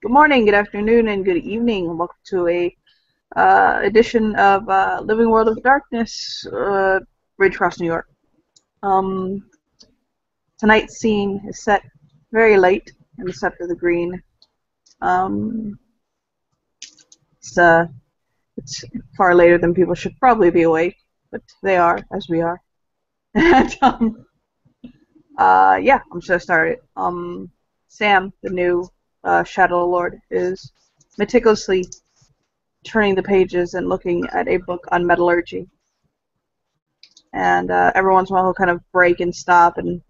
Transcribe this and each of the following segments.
Good morning, good afternoon, and good evening. Welcome to a edition of Living World of Darkness, Ridgecross, New York. Um, Tonight's scene is set very late in the Scepter of the Green. Um, it's far later than people should probably be awake, but they are, as we are. And yeah, I'm just gonna start it. Sam, the new Shadow Lord, is meticulously turning the pages and looking at a book on metallurgy. And every once in a while he'll kind of break and stop and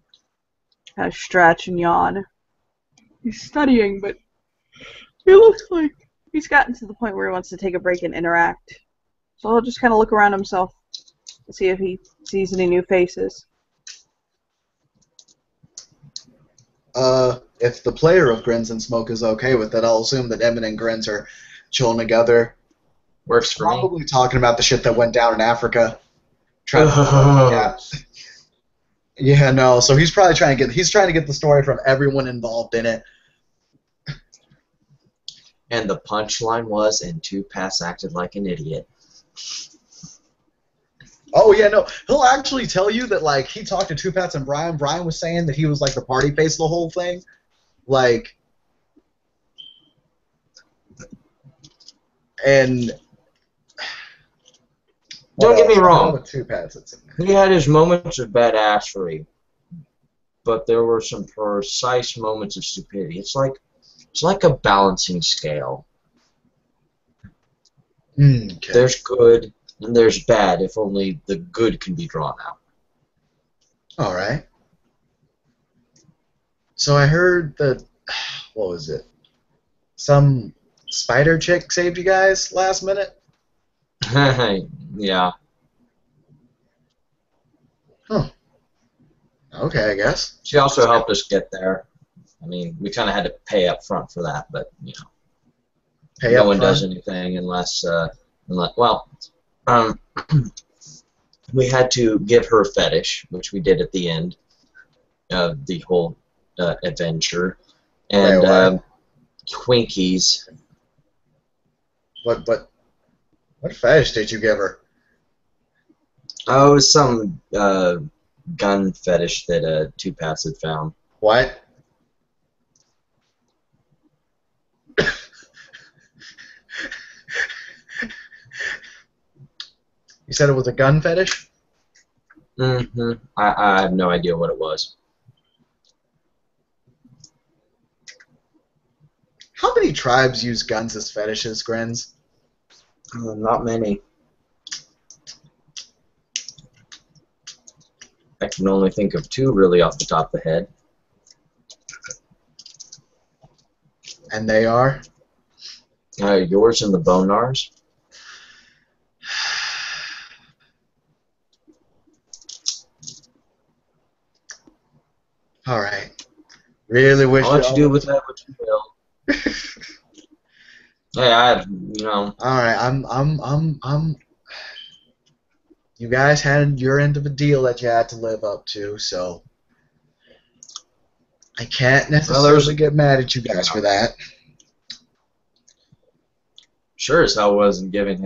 kind of stretch and yawn. He's studying, but he looks like he's gotten to the point where he wants to take a break and interact. So he'll just kind of look around himself to see if he sees any new faces. If the player of Grins and Smoke is okay with it, I'll assume that Emmett and Grins are chilling together. Works for me. Probably talking about the shit that went down in Africa. Yeah. Yeah, no. So he's probably trying to get the story from everyone involved in it. And the punchline was, and Two Pass acted like an idiot. Oh yeah, no. He'll actually tell you that like he talked to Two Pats and Brian. Brian was saying that he was like the party face of the whole thing. Like, and don't get me wrong. With Two Pats, He had his moments of badassery, but there were some precise moments of stupidity. It's like a balancing scale. Okay. There's good and there's bad, if only the good can be drawn out. All right. So I heard that, what was it? Some spider chick saved you guys last minute? Yeah. Huh. Okay, I guess. She also helped us get there. I mean, we kind of had to pay up front for that, but, you know. No one does anything unless well, we had to give her fetish, which we did at the end of the whole adventure, and Twinkies. What fetish did you give her? Oh, it was some gun fetish that Two Pass had found. What? You said it was a gun fetish? Mm-hmm. I have no idea what it was. How many tribes use guns as fetishes, Grins? Not many. I can only think of two really off the top of the head. And they are? Yours and the Bonars. All right. Really wish. I'll let you do with that what you will. Hey, you know. All right, I'm. You guys had your end of a deal that you had to live up to, so I can't necessarily get mad at you guys for that. Sure as hell wasn't giving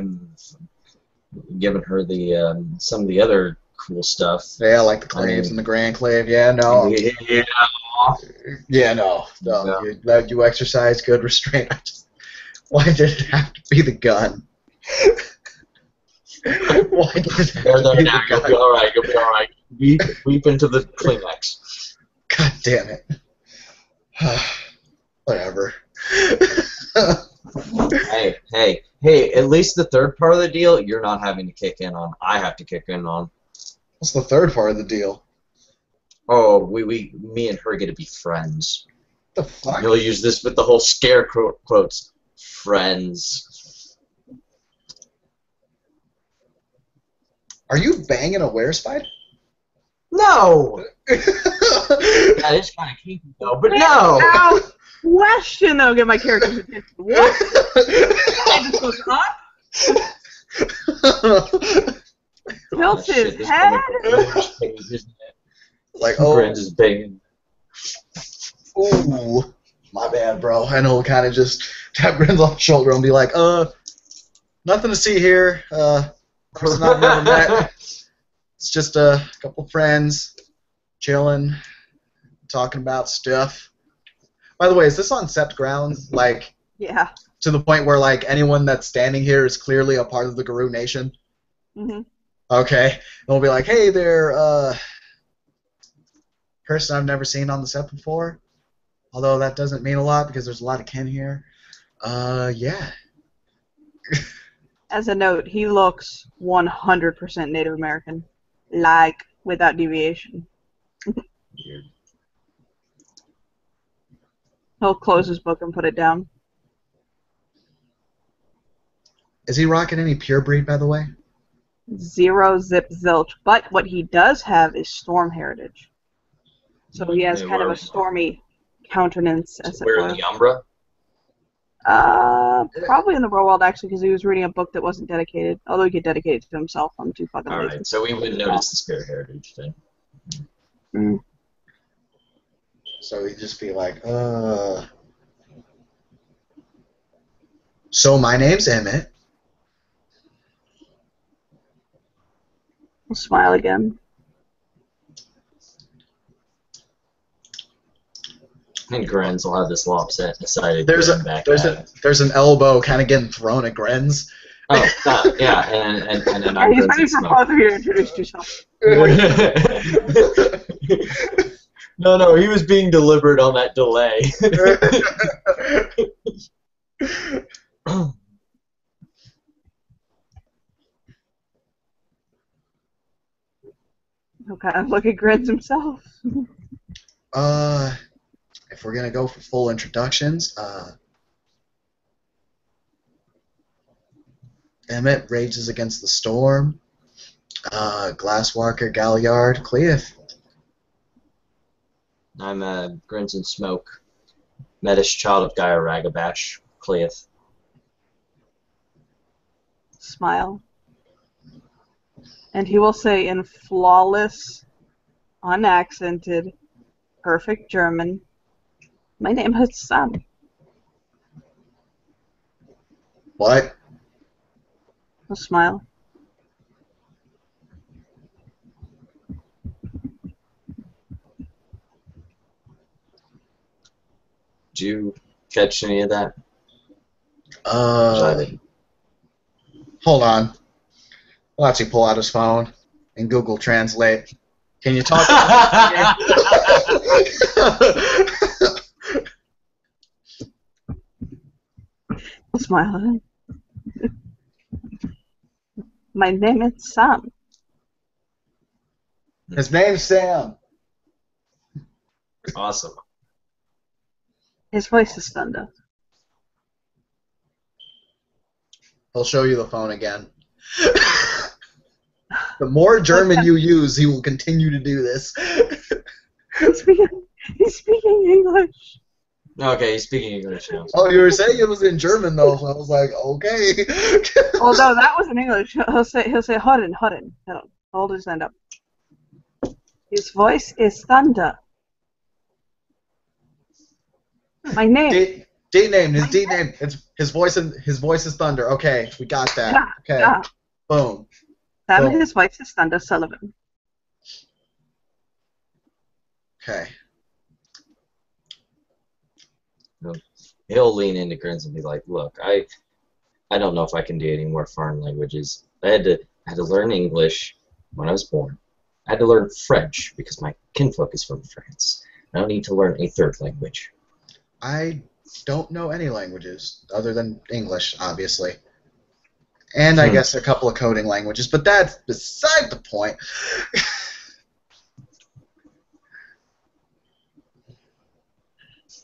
her the some of the other cool stuff. Yeah, like the claves and the Grand Clave. Yeah, no. Yeah. Yeah, no. You exercise good restraint. Why did it have to be the gun? Why did it have to be the gun? You'll be all right. You'll be all right. Weep into the Kleenex. God damn it. Whatever. Hey! At least the third part of the deal, you're not having to kick in on. I have to kick in on. What's the third part of the deal? Oh, me and her get to be friends. The fuck? You'll use this with the whole scare quotes. Friends. Are you banging a werespider? No! That is kind of kinky, though, but no! Now, question, though, get my character's attention. What? I just goes up? Tilts his head? Like, oh. Grins is banging. Ooh. my bad, bro. And he'll kind of just tap Grins on the shoulder and be like, nothing to see here. Person I've never met. It's just a couple friends chilling, talking about stuff. By the way, is this on Sept grounds? Like, Yeah. to the point where like anyone that's standing here is clearly a part of the Guru Nation? Mm-hmm. Okay. And we'll be like, hey, they're person I've never seen on the Sept before. Although that doesn't mean a lot because there's a lot of kin here. Yeah. As a note, he looks 100% Native American. Like, without deviation. Weird. He'll close his book and put it down. Is he rocking any pure breed, by the way? Zero zip zilch. But what he does have is storm heritage. So he has kind of a stormy countenance, as it Where were. in the Umbra? Probably in the real world, actually, because he was reading a book that wasn't dedicated. Although he could dedicate it to himself. I'm too fucking lazy. Alright, so we would notice the spirit heritage thing. Mm. So he'd just be like, So my name's Emmett. He'll smile again. And Grins will have this lopsided There's grin back there's an elbow kind of getting thrown at Grins. Oh, yeah, and then Are I'm you Grins ready and for Smoke. both of you to introduce yourself? No, he was being deliberate on that delay. He'll kind of look at Grins himself. If we're gonna go for full introductions, Emmett rages against the storm. Glasswalker, Galliard, Cleith. I'm Grins and Smoke, Medish child of Gaia Ragabash, Cleith. Smile. And he will say in flawless, unaccented, perfect German, my name is Sam. What? He'll smile. Did you catch any of that? Hold on. We'll actually pull out his phone and Google Translate. Can you talk? He'll smile. My name is Sam. His name's Sam. Awesome. His voice is thunder. He'll show you the phone again. The more German you use, he will continue to do this. He's speaking English. Okay, he's speaking English now. Oh, you were saying it was in German though, so I was like, okay. Although that was in English, he'll say Hoden. Hold his hand up. His voice is thunder. My name. D name. His D name. His voice is thunder. Okay, we got that. Yeah, Okay. yeah. Boom. Sam, Boom. his voice is Thunder Sullivan. Okay. He'll lean into Grins and be like, "Look, I don't know if I can do any more foreign languages. I had to learn English when I was born. I had to learn French because my kinfolk is from France. I don't need to learn a third language." I don't know any languages other than English, obviously. And I guess a couple of coding languages, but that's beside the point.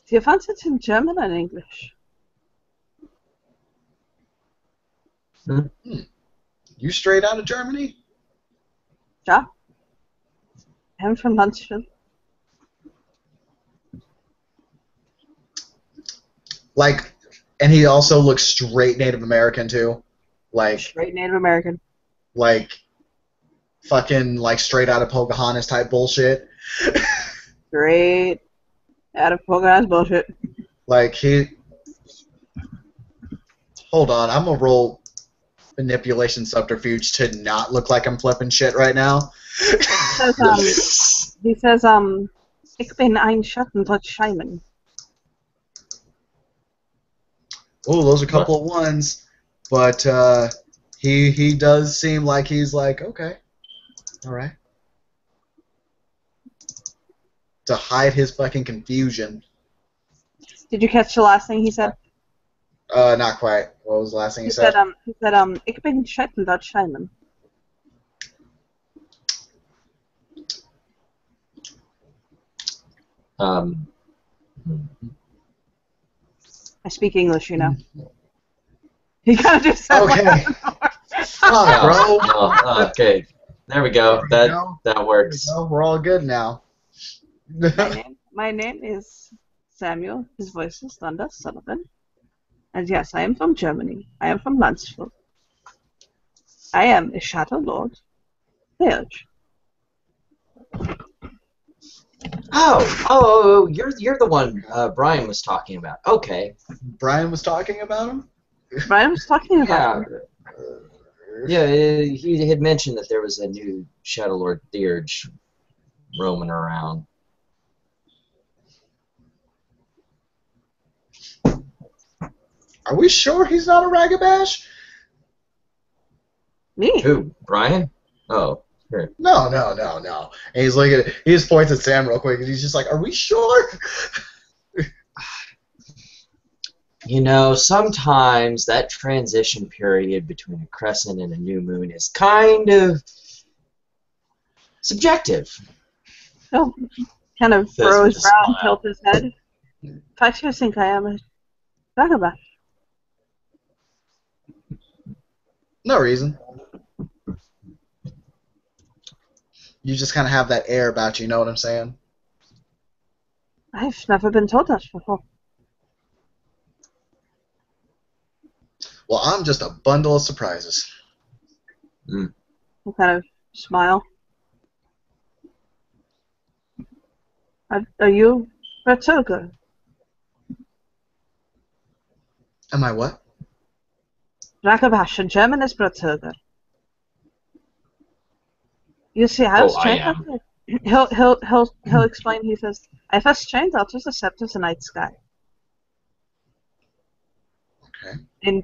Do you fancy it in German and English? You straight out of Germany? Ja. I'm from Huntsville. Like, and he also looks straight Native American too. Like, Straight Native American. like, fucking, like, straight out of Pocahontas type bullshit. Straight out of Pocahontas bullshit. Like he. Hold on, I'm gonna roll manipulation subterfuge to not look like I'm flipping shit right now. He says, ich bin ein Schatten dort Scheimen. Oh, those are a couple of ones, but he does seem like he's like, okay, all right. To hide his fucking confusion. Did you catch the last thing he said? Not quite. What was the last thing he said? He said, ich bin Schatten dort Scheimen. I speak English, you know. He kind of just said, okay. Bro. Okay. There we go. That works. We're all good now. My name is Samuel. His voice is Thunder Sullivan. And yes, I am from Germany. I am from Landsfeld. I am a Shadow Lord. Theurge. Oh, you're the one Brian was talking about. Okay. Brian was talking about him? Brian was talking about him. Yeah, he had mentioned that there was a new Shadow Lord Theurge roaming around. Are we sure he's not a Ragabash? Me? Who? Brian? Oh, sure. No. And he's looking at, he just points at Sam real quick, and he's just like, are we sure? You know, sometimes that transition period between a crescent and a new moon is kind of subjective. Oh, kind of furrow his brow and tilt his head. I do think I am a Ragabash. No reason. You just kind of have that air about you, know what I'm saying? I've never been told that before. Well, I'm just a bundle of surprises. I kind of smile. Are you Bertoga? Am I what? Ragabash in German is Bertoga. You see, I was trained out there. He'll explain. He says, I first trained out as a Scepter's Night Sky. Okay. In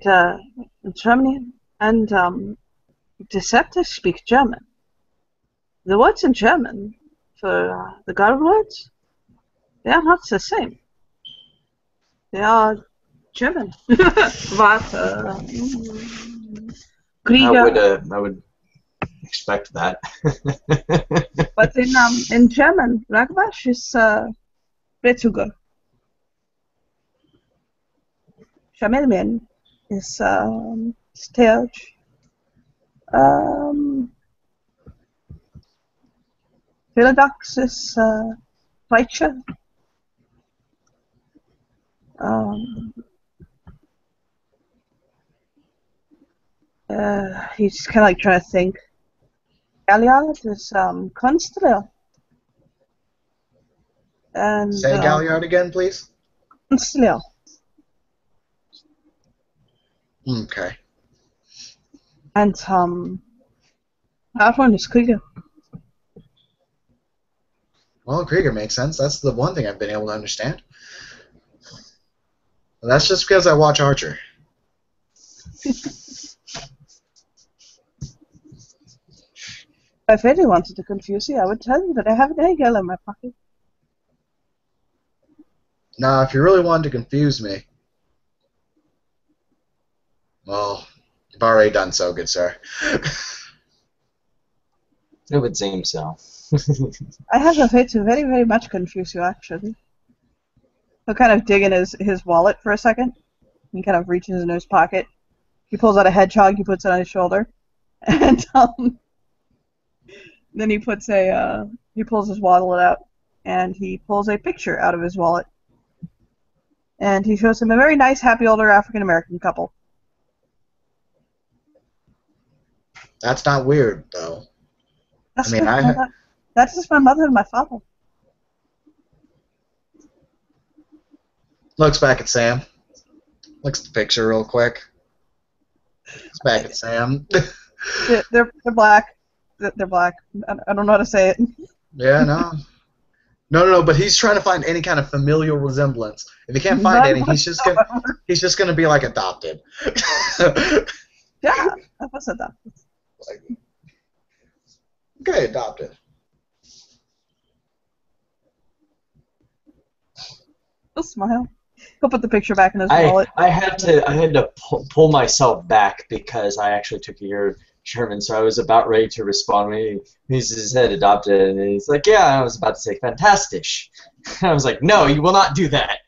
Germany, and Deceptors speak German. The words in German for the God words, they are not the same. They are German. Krieger. I would expect that. But in German, Ragabash is Betuga. Shamelman is Theurge. Philodox is Fleischer. He's kind of like trying to think. Galliard is Constellar. And Say Galliard again, please. Constellar. Okay. And that one is Krieger. Well, Krieger makes sense. That's the one thing I've been able to understand. That's just because I watch Archer. If I really wanted to confuse you, I would tell you that I have an egg in my pocket. Now, if you really wanted to confuse me, well, you've already done so, good sir. It would seem so. I have a way to very, very much confuse you, actually. He'll kind of dig in his wallet for a second. He kind of reaches in his pocket. He pulls out a hedgehog. He puts it on his shoulder, and then he pulls his wallet out, and he pulls a picture out of his wallet, and he shows him a very nice, happy older African American couple. That's not weird, though. That's just my mother and my father. Looks back at Sam. Looks at the picture real quick. Looks back at Sam. They're black. They're black. I don't know how to say it. Yeah, no. No, but he's trying to find any kind of familial resemblance. If he can't find None any, he's just gonna be like adopted. Yeah, I was adopted. Like, okay, adopted. He'll smile. He'll put the picture back in his wallet. I had to pull myself back because I actually took a year of German, so I was about ready to respond when he said adopted, and he's like, yeah, I was about to say fantastisch. I was like, no, you will not do that.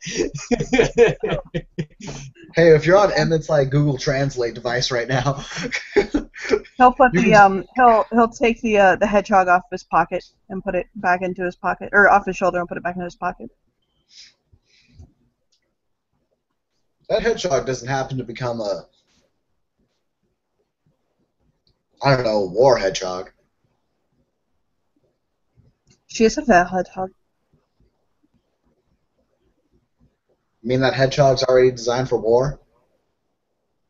Hey, if you're on Emmett's like Google Translate device right now, He'll put he'll take the hedgehog off his pocket and put it back into his pocket, or off his shoulder and put it back in his pocket. that hedgehog doesn't happen to become a, I don't know, war hedgehog. She is a fair hedgehog. You mean that hedgehog's already designed for war?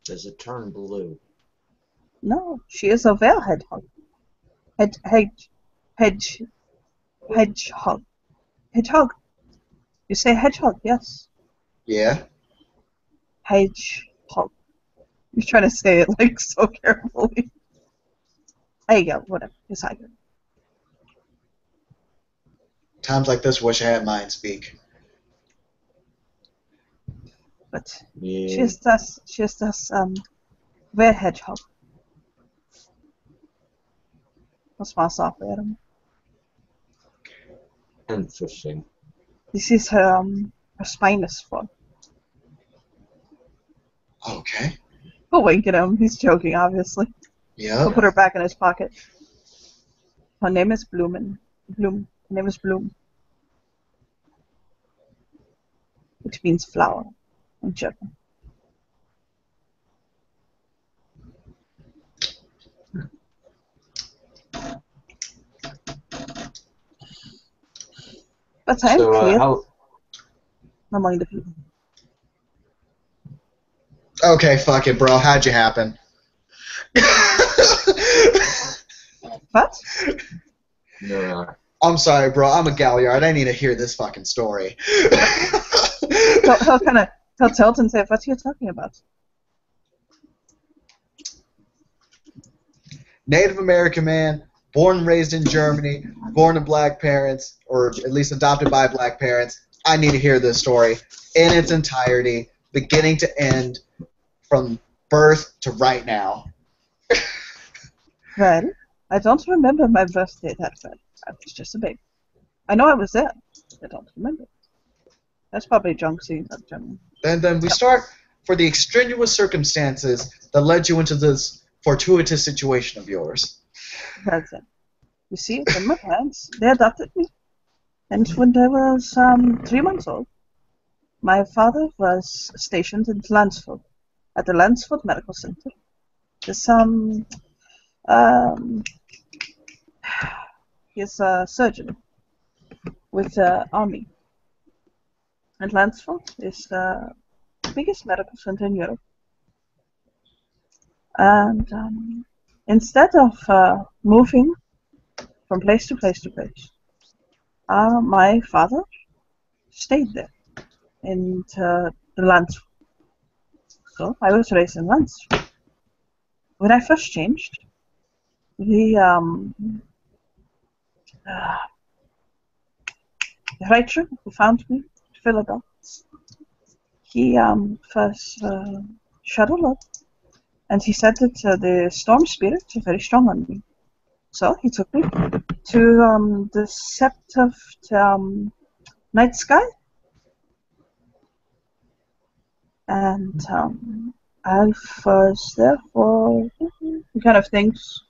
Does it turn blue? No, she is a fair hedgehog. Hedgehog. Hedgehog. You say hedgehog, yes. Yeah. Hedgehog. You're trying to say it like so carefully. There you go, whatever. It's all good. Times like this, wish I had mine speak. But Yeah. she is this red hedgehog. I'll smile softly at him. Interesting. This is her spinous foot. Okay. He'll wink at him. He's joking, obviously. Yeah. He'll put her back in his pocket. Her name is Bloom. Her name is Bloom. Which means flower in German. But I'm clear among the people. Okay, fuck it, bro. How'd you happen? What? No. I'm sorry, bro. I'm a Galliard. I need to hear this fucking story. He'll tilt and say, "What are you talking about?" Native American man, born and raised in Germany, born to black parents, or at least adopted by black parents. I need to hear this story in its entirety, beginning to end, from birth to right now. Well, I don't remember my birthday that well. I was just a baby. I know I was there. I don't remember. That's probably junk scene of Germany. And then we start for the extraneous circumstances that led you into this fortuitous situation of yours. Well then, you see, when my parents, they adopted me. And when I was 3 months old, my father was stationed in Lansford, at the Lansford Medical Center. This, he's a surgeon with the army. And Lansford is the biggest medical center in Europe. And instead of moving from place to place to place, my father stayed there in the Lansford. So I was raised in Lansford. When I first changed, the writer who found me, Philadelphia, he first shuddered up, and he said that the storm spirits are very strong on me. So he took me to the sept of night sky, and I was there for kind of things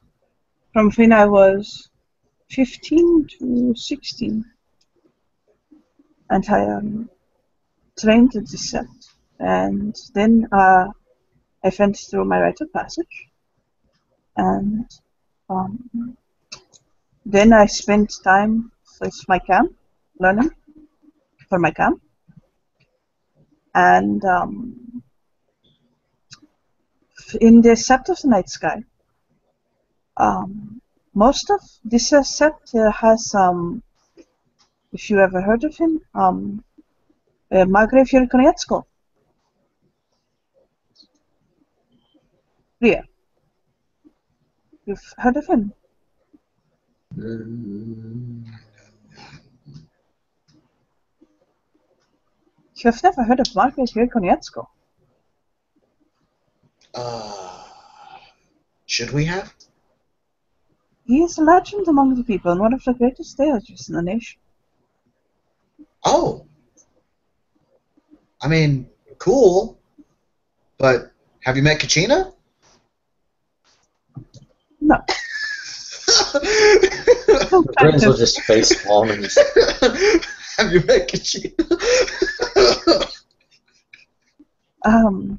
from when I was 15 to 16, and I trained to dissect, and then I went through my rite of passage, and then I spent time with my camp, learning for my camp, And in the Sept of the Night Sky, most of this Sept has, if you ever heard of him, Magre Fiorkonetsko. Yeah, you've heard of him. You've never heard of Magre Fiorkonetsko. Should we have? He is a legend among the people and one of the greatest deities in the nation. Oh. I mean, cool. But have you met Kachina? No. Grins will just face palm and just... Have you met Kachina? Okay.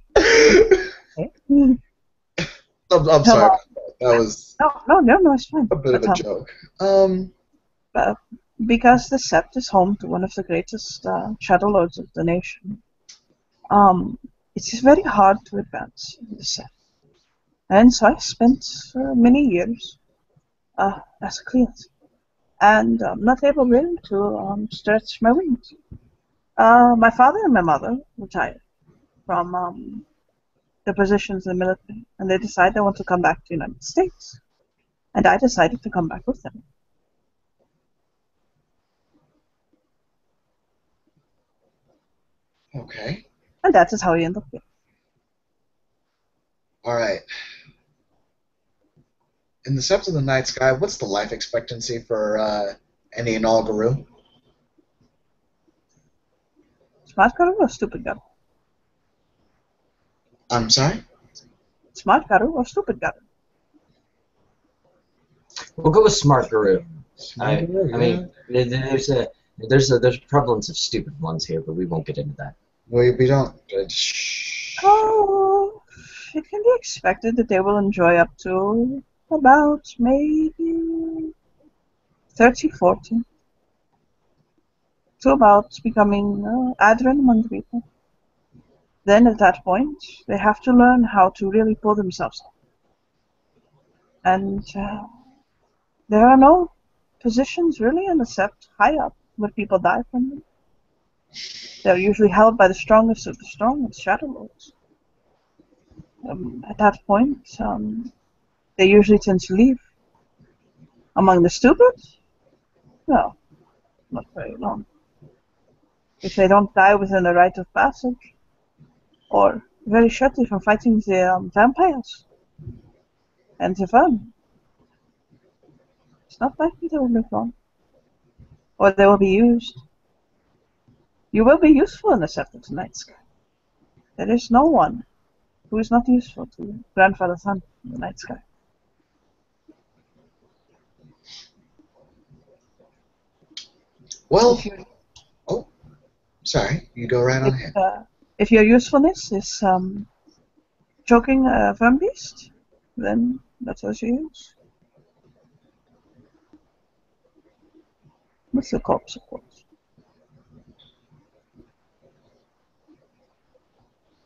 I'm sorry. That was No, it's fine. a bit of a joke. Because the Sept is home to one of the greatest shadow lords of the nation, it is very hard to advance in the Sept. And so I spent many years as a client, and not able really to stretch my wings. My father and my mother retired from their positions in the military, and they decided they want to come back to the United States. And I decided to come back with them. Okay. And that is how we end up here. All right. In the Sept of the Night Sky, what's the life expectancy for any and all Guru? Smart Garu or stupid Garu? I'm sorry? Smart Garu or stupid Garu? We'll go with Smart Guru. I Guru, mean, there's prevalence of stupid ones here, but we won't get into that. We don't. Oh, it can be expected that they will enjoy up to about maybe 30, 40. To about becoming adherent among the people. Then at that point, they have to learn how to really pull themselves up. And there are no positions really in the Sept high up where people die from them. They're usually held by the strongest of the strong, as shadow lords. At that point, they usually tend to leave. Among the stupid? No, not very long. If they don't die within the rite of passage, or very shortly from fighting the vampires and the vermin, it's not likely they will live long. Or they will be used. You will be useful in the Sept of the Night Sky. There is no one who is not useful to Grandfather Sun in the Night Sky. Well, sorry, you go right on ahead. If your usefulness is choking a verm beast, then that's what you use. With the corpse, of course.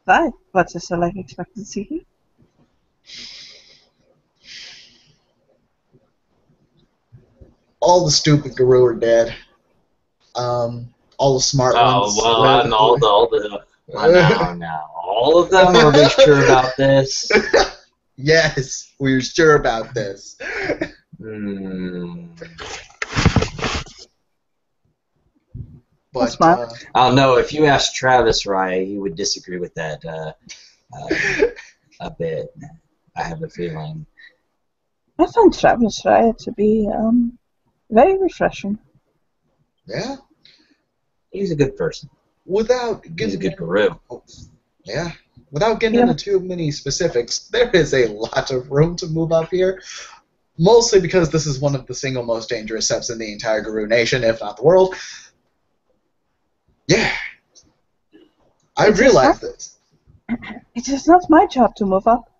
Right, what is the life expectancy here? All the stupid Guru are dead. All the smart ones. Oh well, and all of them are we sure about this? Yes, we're sure about this. But I don't know. If you asked Travis Rye, he would disagree with that a bit. I have a feeling. I find Travis Rye to be very refreshing. Yeah. He's a good person. He's a good Guru. Yeah. Without getting into too many specifics, there is a lot of room to move up here. Mostly because this is one of the single most dangerous Septs in the entire Guru Nation, if not the world. Yeah. I realize this. It is not my job to move up.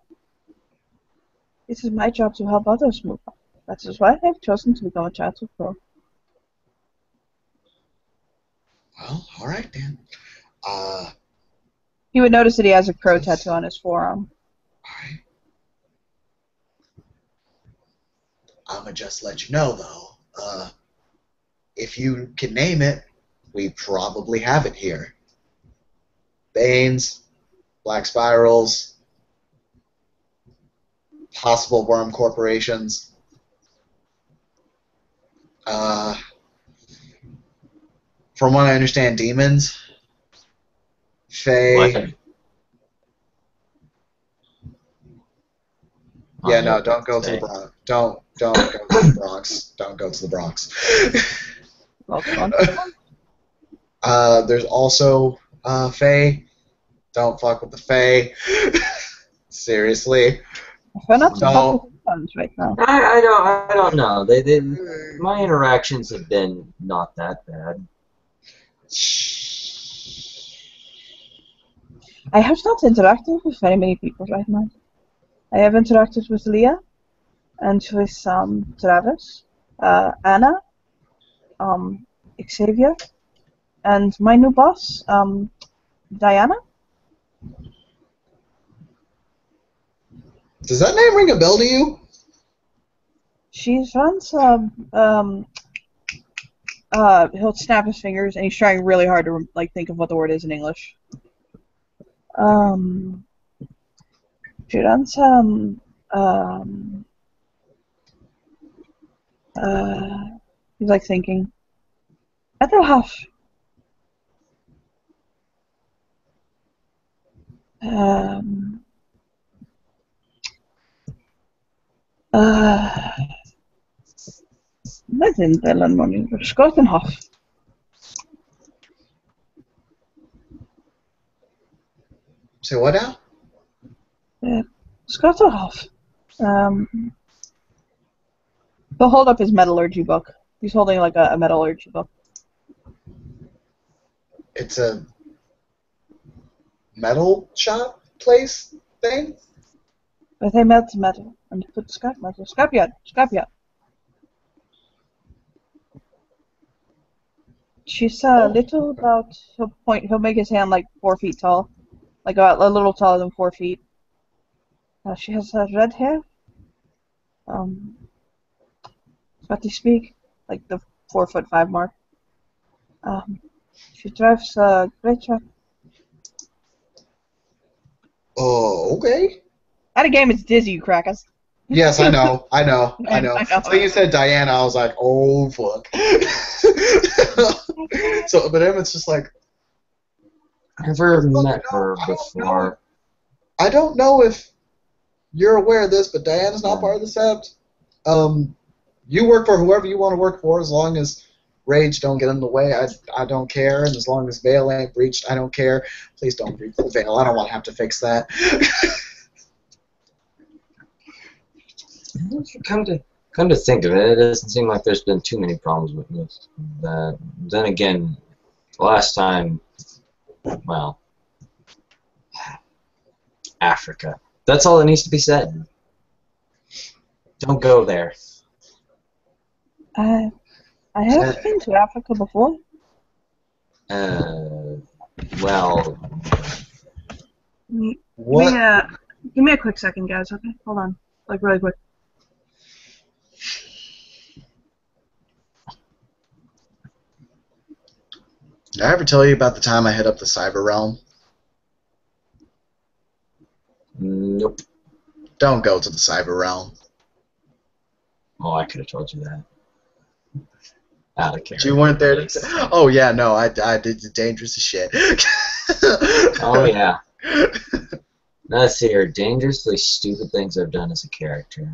It is my job to help others move up. That is why I have chosen to become a Chancellor Pro. Well, alright then. He would notice that he has a crow tattoo on his forearm. Alright. I'ma just let you know, though. If you can name it, we probably have it here. Veins, black spirals, possible worm corporations. From what I understand, demons, fae. What? Yeah, no, don't go to the Bronx. Don't go to the Bronx. Don't go to the Bronx. There's also fae. Don't fuck with the fae. Seriously. We're not to fuck with guns right now. I don't know. My interactions have been not that bad. I have not interacted with very many people right now. I have interacted with Leah and with Travis, Anna, Xavier, and my new boss, Diana. Does that name ring a bell to you? She runs, he'll snap his fingers, and he's trying really hard to, like, think of what the word is in English. She runs, he's, like, thinking. Metal Huff. Wat in Tellen money? Schotenhof. Say what now? Schotenhof. He'll hold up his metallurgy book. He's holding like a metallurgy book. It's a metal shop place thing? But they melt metal and put scrap metal. Scrapyard. Scrapyard. She's a little about. He'll make his hand like 4 feet tall, like a little taller than 4 feet. She has red hair. What do you speak? Like the 4'5" mark. She drives a great truck. Oh, okay. At a game, it's Dizzy, you crackers. Yes, I know. I know. I know. So you said Diana, I was like, oh, fuck. So, but Emmett's just like, I've never met her before. I don't know if you're aware of this, but Diana's not part of the Sept. You work for whoever you want to work for, as long as Rage don't get in the way. I don't care, and as long as Veil ain't breached, I don't care. Please don't breach the Veil. I don't want to have to fix that. Come to think of it, it doesn't seem like there's been too many problems with that. Then again, last time, well, Africa. That's all that needs to be said. Don't go there. I have been to Africa before. Well. What? Give me a quick second, guys. Okay, hold on, like really quick. Did I ever tell you about the time I hit up the cyber realm? Nope. Don't go to the cyber realm. Oh, I could have told you that. Out of character. You weren't there to. Oh yeah, no, I did the dangerous as shit. Oh yeah. Let's see here. Dangerously stupid things I've done as a character.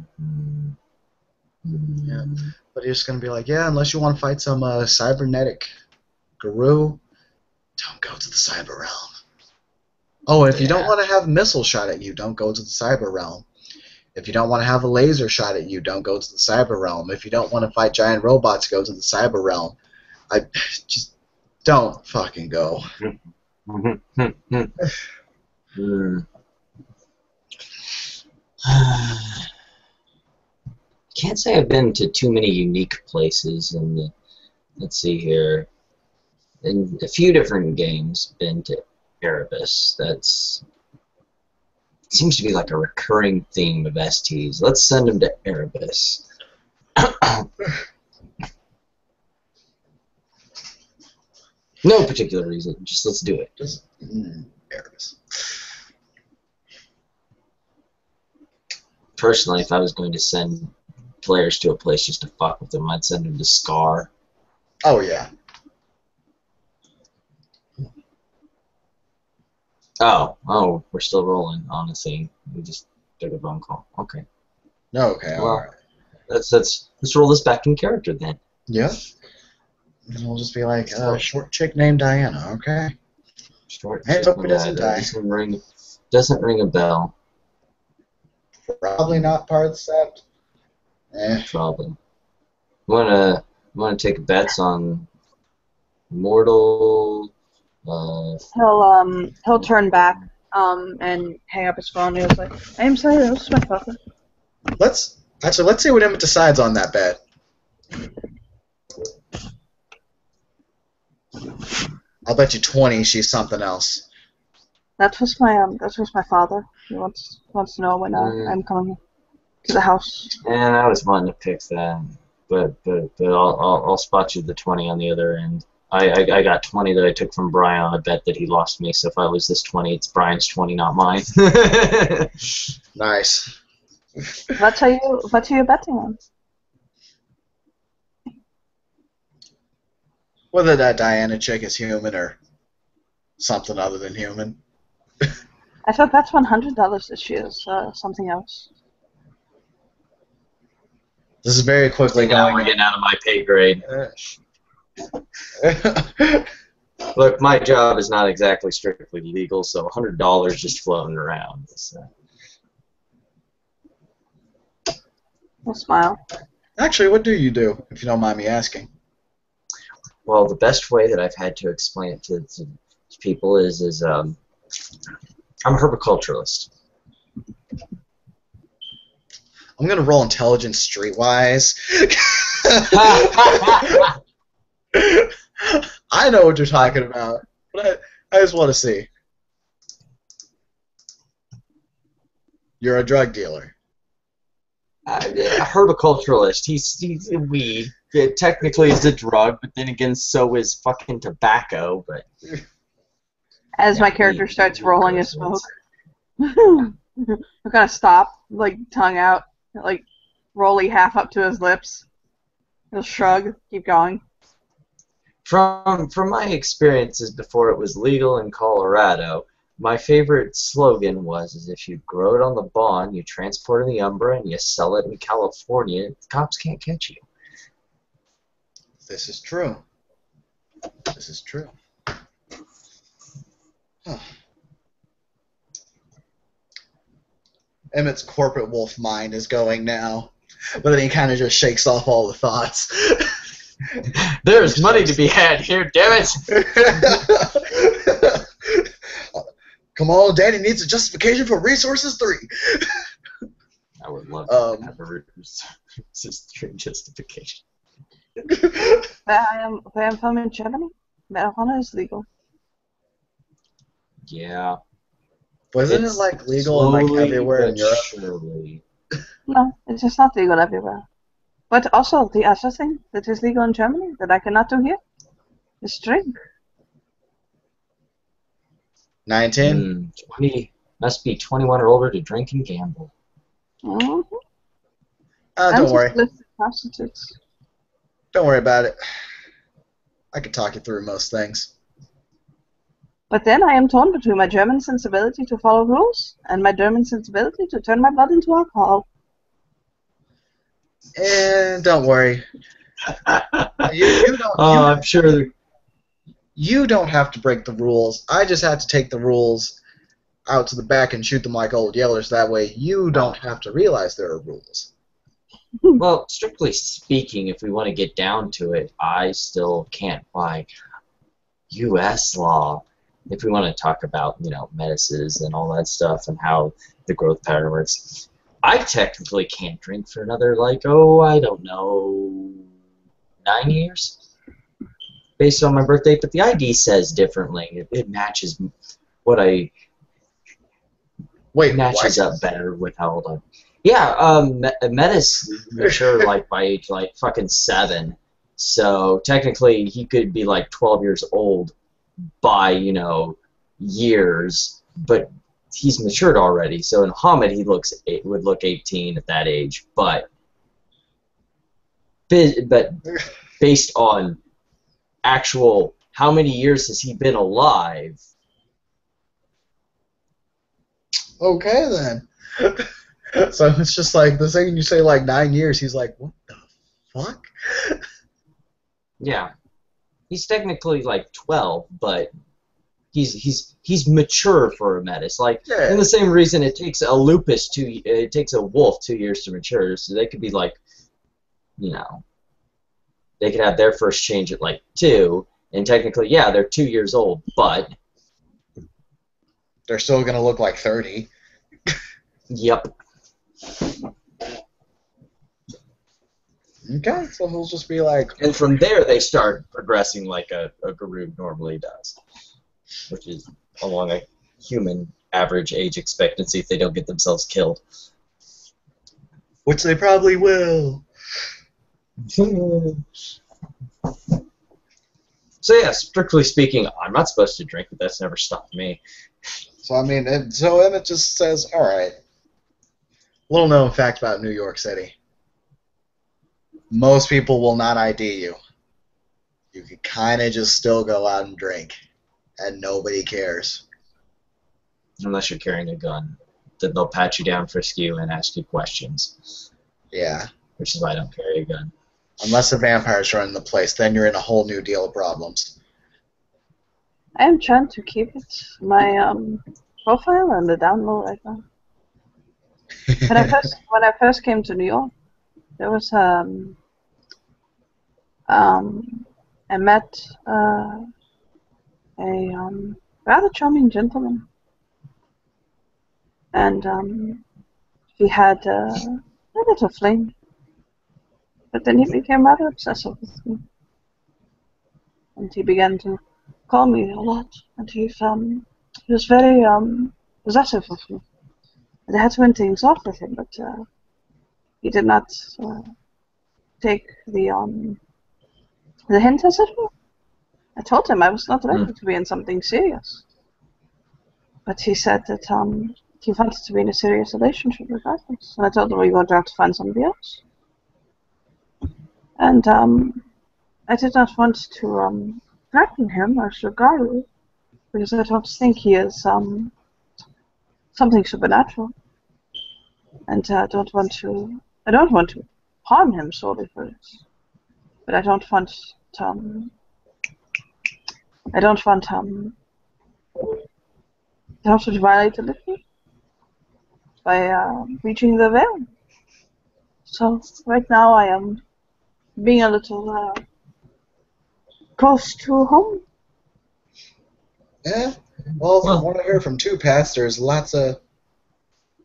Yeah, but you're just gonna be like, yeah, unless you want to fight some cybernetic guru, don't go to the cyber realm. Oh, and if you don't want to have a missile shot at you, don't go to the cyber realm. If you don't want to have a laser shot at you, don't go to the cyber realm. If you don't want to fight giant robots, go to the cyber realm. I just don't fucking go. Can't say I've been to too many unique places, and let's see here. In a few different games, been to Erebus. That's seems to be like a recurring theme of STs. Let's send him to Erebus. No particular reason. Just let's do it. Just Erebus. Personally, if I was going to send players to a place just to fuck with them, I'd send them to Scar. Oh yeah. Oh, we're still rolling on the thing. We just took a phone call. Okay. No, okay, Well, alright. let's roll this back in character then. Yep. And we'll just be like, short chick named Diana, okay? Short Hey, chick hope it doesn't that die. doesn't ring a bell. Probably not part of the set. Probably. Wanna take bets on mortal? He'll turn back and hang up his phone. He was like, "I am sorry, this is my father." Let's see what Emmett decides on that bet. I'll bet you 20 she's something else. That was my father. He wants to know when I'm coming to the house. And I was wanting to pick that, but I'll spot you the 20 on the other end. I got 20 that I took from Brian on a bet that he lost me. So if I lose this 20, it's Brian's 20, not mine. Nice. What are you betting on? Whether that Diana chick is human or something other than human. I thought that's $100 that she is something else. This is very quickly Now going. we're getting out of my pay grade. Look, my job is not exactly strictly legal, so $100 just floating around. We'll smile. Actually, what do you do, if you don't mind me asking? Well, the best way that I've had to explain it to people is I'm a herbiculturalist. I'm gonna roll intelligence streetwise. I know what you're talking about, but I just want to see. You're a drug dealer. A herbiculturalist. He's a weed. It technically is a drug, but then again, so is fucking tobacco. But as my character starts rolling his smoke, I'm gonna stop, like tongue out, like rolly half up to his lips. He'll shrug, keep going. From my experiences before it was legal in Colorado, my favorite slogan was if you grow it on the bond, you transport it in the Umbra, and you sell it in California, the cops can't catch you. This is true. This is true. Huh. Emmett's corporate wolf mind is going now, but then he kind of just shakes off all the thoughts. There's money to be had here, damn it! Come on, Daddy needs a justification for resources 3. I would love to have a resources 3 justification. I am from in Germany. Marijuana is legal. Yeah. Wasn't it like legal in like everywhere in Europe? Surely. No, it's just not legal everywhere. But also the other thing that is legal in Germany that I cannot do here is drink. 19? 20 must be 21 or older to drink and gamble. Mm-hmm. Don't worry. Prostitutes. Don't worry about it. I can talk you through most things. But then I am torn between my German sensibility to follow rules and my German sensibility to turn my blood into alcohol. And don't worry. You don't. I'm sure. You don't have to break the rules. I just have to take the rules out to the back and shoot them like old yellers. That way, you don't have to realize there are rules. Well, strictly speaking, if we want to get down to it, I still can't buy U.S. law. If we want to talk about, medicines and all that stuff and how the growth pattern works, I technically can't drink for another, I don't know, 9 years based on my birth date, but the ID says differently. It matches what I Wait, matches what? up better with how old I'm. Yeah, Metis mature like by age like fucking 7. So technically he could be like 12 years old by, years, but he's matured already. So in Hamid he would look 18 at that age, but based on actual how many years has he been alive? Okay then. So it's just like the second you say like 9 years, he's like, what the fuck? Yeah, he's technically like 12, but he's mature for a Metis. Like Yeah. in the same reason it takes a lupus it takes a wolf 2 years to mature. So they could be like, they could have their first change at like 2, and technically, yeah, they're 2 years old, but They're still gonna look like 30. yep. Okay, so he'll just be like, And from there, they start progressing like a Garud normally does, which is along a human average age expectancy if they don't get themselves killed. which they probably will. So yeah, strictly speaking, I'm not supposed to drink, but that's never stopped me. So I mean, then it just says, all right. Little known fact about New York City: most people will not ID you. You can kind of just still go out and drink, and nobody cares. Unless you're carrying a gun, then they'll pat you down, frisk you, and ask you questions. Yeah. Which is why I don't carry a gun. Unless the vampires run the place, then you're in a whole new deal of problems. I am trying to keep it my profile on the down low right now. When I first came to New York, there was I met a rather charming gentleman, and we had a little fling, but then he became rather obsessive with me, and he began to call me a lot, and he was very possessive of me. And I had to win things off with him, but he did not take the hint, as it were. I told him I was not ready to be in something serious, but he said that he wanted to be in a serious relationship regardless. And I told him, well, you're going to have to find somebody else. And I did not want to threaten him or Shagaru, because I don't think he is something supernatural. And I don't want to harm him solely for this. But I don't want to violate the liturgy by reaching the veil. So right now I am being a little close to home. Yeah. Well, from what I heard from two pastors, lots of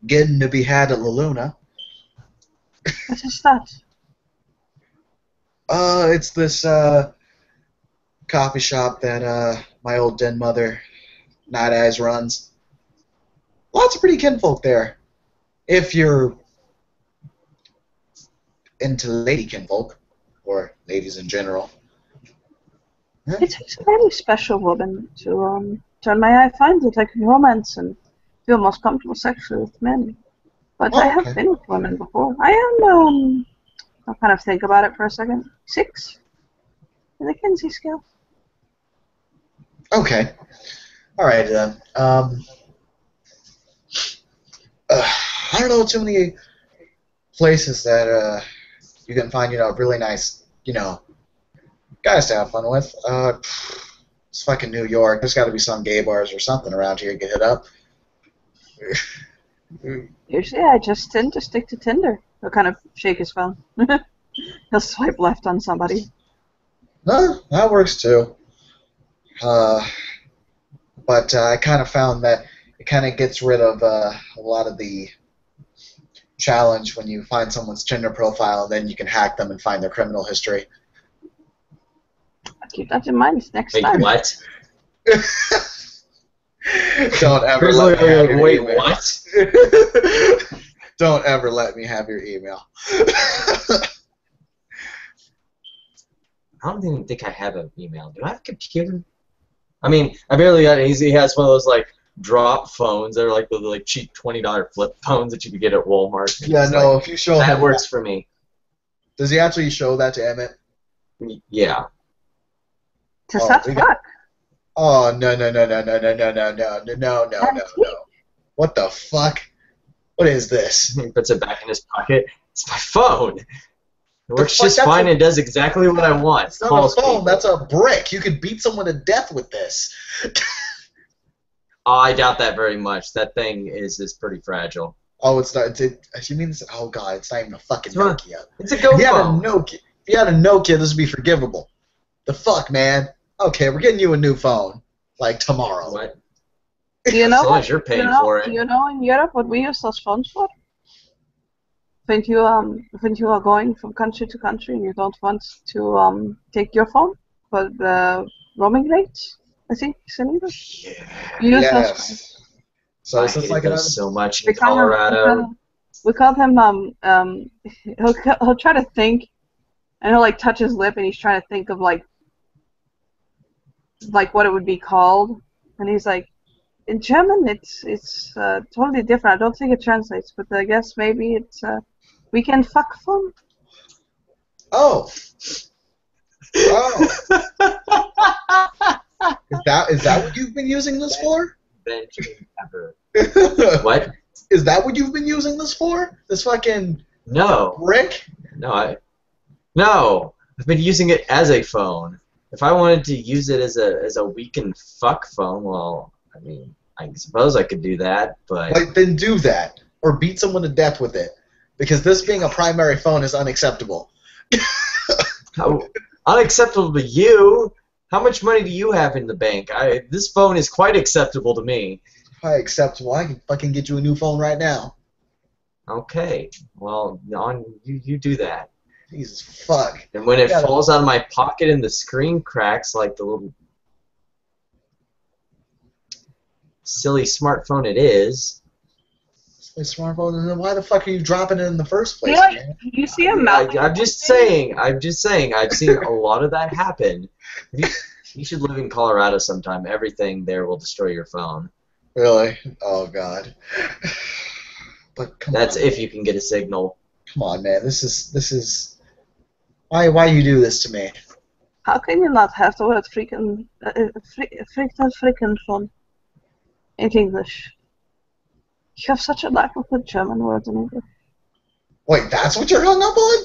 getting to be had at La Luna. What is that? It's this coffee shop that my old den mother, Night Eyes, runs. Lots of pretty kinfolk there. If you're into lady kinfolk, or ladies in general. It takes a very special woman to turn my eye, find that I can romance and feel most comfortable sexually with men. But I have been with women before. I am, I'll kind of think about it for a second, 6 in the Kinsey scale. Okay. Alright then. I don't know too many places that you can find, really nice, guys to have fun with. It's fucking New York. There's got to be some gay bars or something around here to get hit up. Usually I just tend to stick to Tinder. He'll kind of shake his phone. He'll swipe left on somebody. No, that works too. But I kind of found that it kind of gets rid of a lot of the challenge when you find someone's Tinder profile and then you can hack them and find their criminal history. I'll keep that in mind next Wait, time. what? Don't ever Chris let me have like, your wait, email. what? Don't ever let me have your email. I don't even think I have an email. Do I have a computer? I mean, I barely got it. He has one of those like drop phones. They're like the like cheap $20 flip phones that you could get at Walmart. Yeah, It's no. like, If you show that him works for me. does he actually show that to Emmett? Yeah. To Oh, such we got- fuck. Oh no. What the fuck? What is this? He puts it back in his pocket. It's my phone. It works fuck, just that's fine a- and does exactly what I want. It's not Calls a phone. people. That's a brick. You could beat someone to death with this. Oh, I doubt that very much. That thing is pretty fragile. Oh, it's not. You mean this? Oh god, it's not even a fucking It's not- Nokia. It's a Go If you had a phone. Nokia, if you had a Nokia, this would be forgivable. The fuck, man. Okay, we're getting you a new phone, like tomorrow. What? Do you As know? long as you're paying for it. You know in Europe what we use those phones for? When you are going from country to country and you don't want to take your phone for the roaming rates, I think it's in English. Yeah. You use those Yes. phones. So I it's just hate like those so much in We call him- Colorado. We called him he'll try to think, and he'll like touch his lip and he's trying to think of like what it would be called, and he's like, in German it's totally different. I don't think it translates, but I guess maybe it's weekend fuck phone. Oh. Oh. Is that what you've been using this for? Benjamin ever. What? What? Is that what you've been using this for? This fucking No. brick? No, I've been using it as a phone. If I wanted to use it as a weekend fuck phone, well, I mean, I suppose I could do that, but Like, then do that. Or beat someone to death with it. Because this being a primary phone is unacceptable. how unacceptable to you. How much money do you have in the bank? This phone is quite acceptable to me. Quite acceptable. I can fucking get you a new phone right now. Okay, well, you do that. Jesus fuck. And when it Yeah. falls out of my pocket and the screen cracks like the little silly smartphone it is, A smartphone, and then why the fuck are you dropping it in the first place, Yeah, man? you see him mouth. I'm just saying. I've seen a lot of that happen. You should live in Colorado sometime. Everything there will destroy your phone. Really? Oh god. But come That's on. if you can get a signal. Come on, man. This is why you do this to me? How can you not have the word freaking phone in English? You have such a lack of good German words in English. Wait, that's what you're hung up on?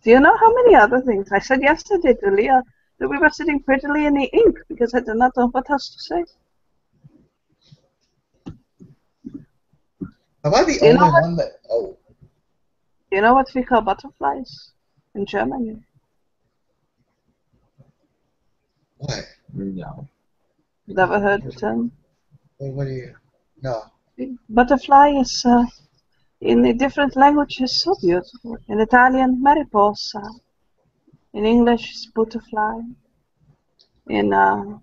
Do you know how many other things? I said yesterday to Leah that we were sitting prettily in the ink because I did not know what else to say. Am I the You know only what? one that? Oh, Do you know what we call butterflies in German? what? No. Never heard the term. What do you? No. Butterfly is in the different languages so beautiful. In Italian, mariposa. In English, it's butterfly. In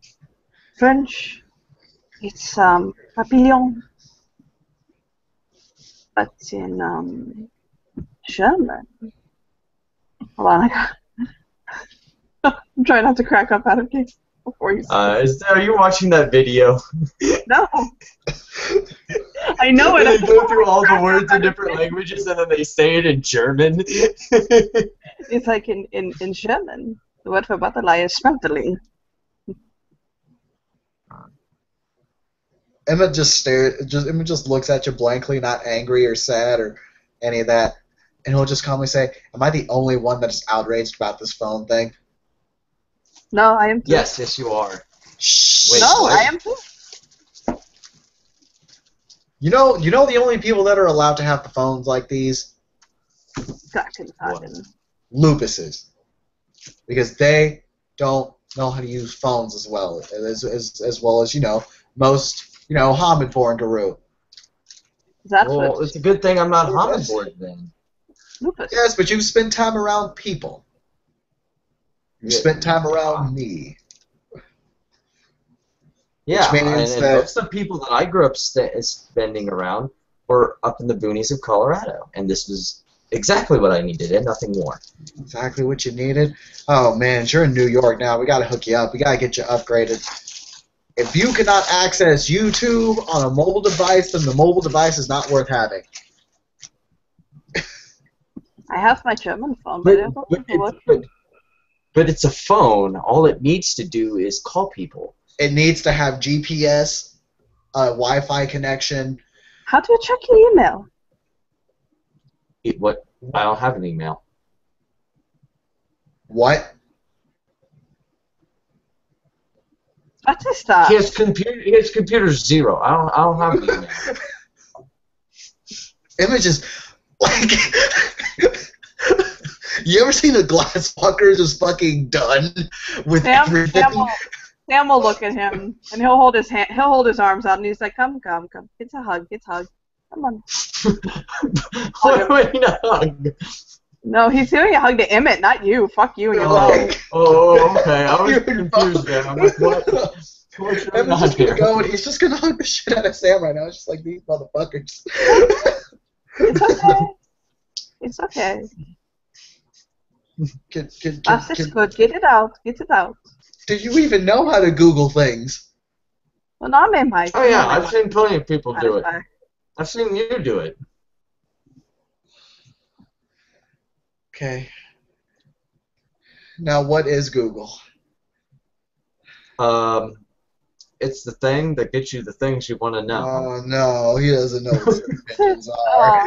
French, it's papillon. But in German, hold on, I'm trying not to crack up out of you before you. Are you watching that video? No, I know it. They go through all the words in different languages and then they say it in German. It's like in German, the word for butterfly is Schmetterling. Emma just looks at you blankly, not angry or sad or any of that, and he'll just calmly say, "Am I the only one that is outraged about this phone thing?" No, I am too. Yes, you are. Wait, No, what? I am too. You know the only people that are allowed to have the phones like these? Krakenhagen. Lupuses. Because they don't know how to use phones as well as most Hamid born Guru. That's Well, what it's a good thing I'm not hoverboard then. lupus. Yes, but you've spent time around people. You spent time around me. Yeah, Which means and that most of the people that I grew up spending around were up in the boonies of Colorado, and this was exactly what I needed and nothing more. exactly what you needed. Oh man, you're in New York now. We gotta hook you up. We gotta get you upgraded. If you cannot access YouTube on a mobile device, then the mobile device is not worth having. I have my German phone, but I don't know what. But it's a phone. All it needs to do is call people. It needs to have GPS, a Wi-Fi connection. How do you check your email? What? I don't have an email. What? What is that? His computer's zero. I don't have an email. Images like you ever seen a glasswalker just fucking done with everything? Sam will look at him and he'll hold his arms out and he's like, come. It's a hug. Come on. What do I mean a hug? No, he's doing a hug to Emmett, not you. Fuck you and your phone. Oh, okay. I was confused there. I'm like, what? What's going on Emma's just gonna here? go and he's just gonna hug the shit out of Sam right now. It's just like these motherfuckers. It's okay. It's okay. That's just good. Get it out. Do you even know how to Google things? Well, not me, Mike. Oh yeah, I've seen plenty of people do it. Back. I've seen you do it. Okay. Now, what is Google? It's the thing that gets you the things you want to know. Oh no, he doesn't know what search engines are.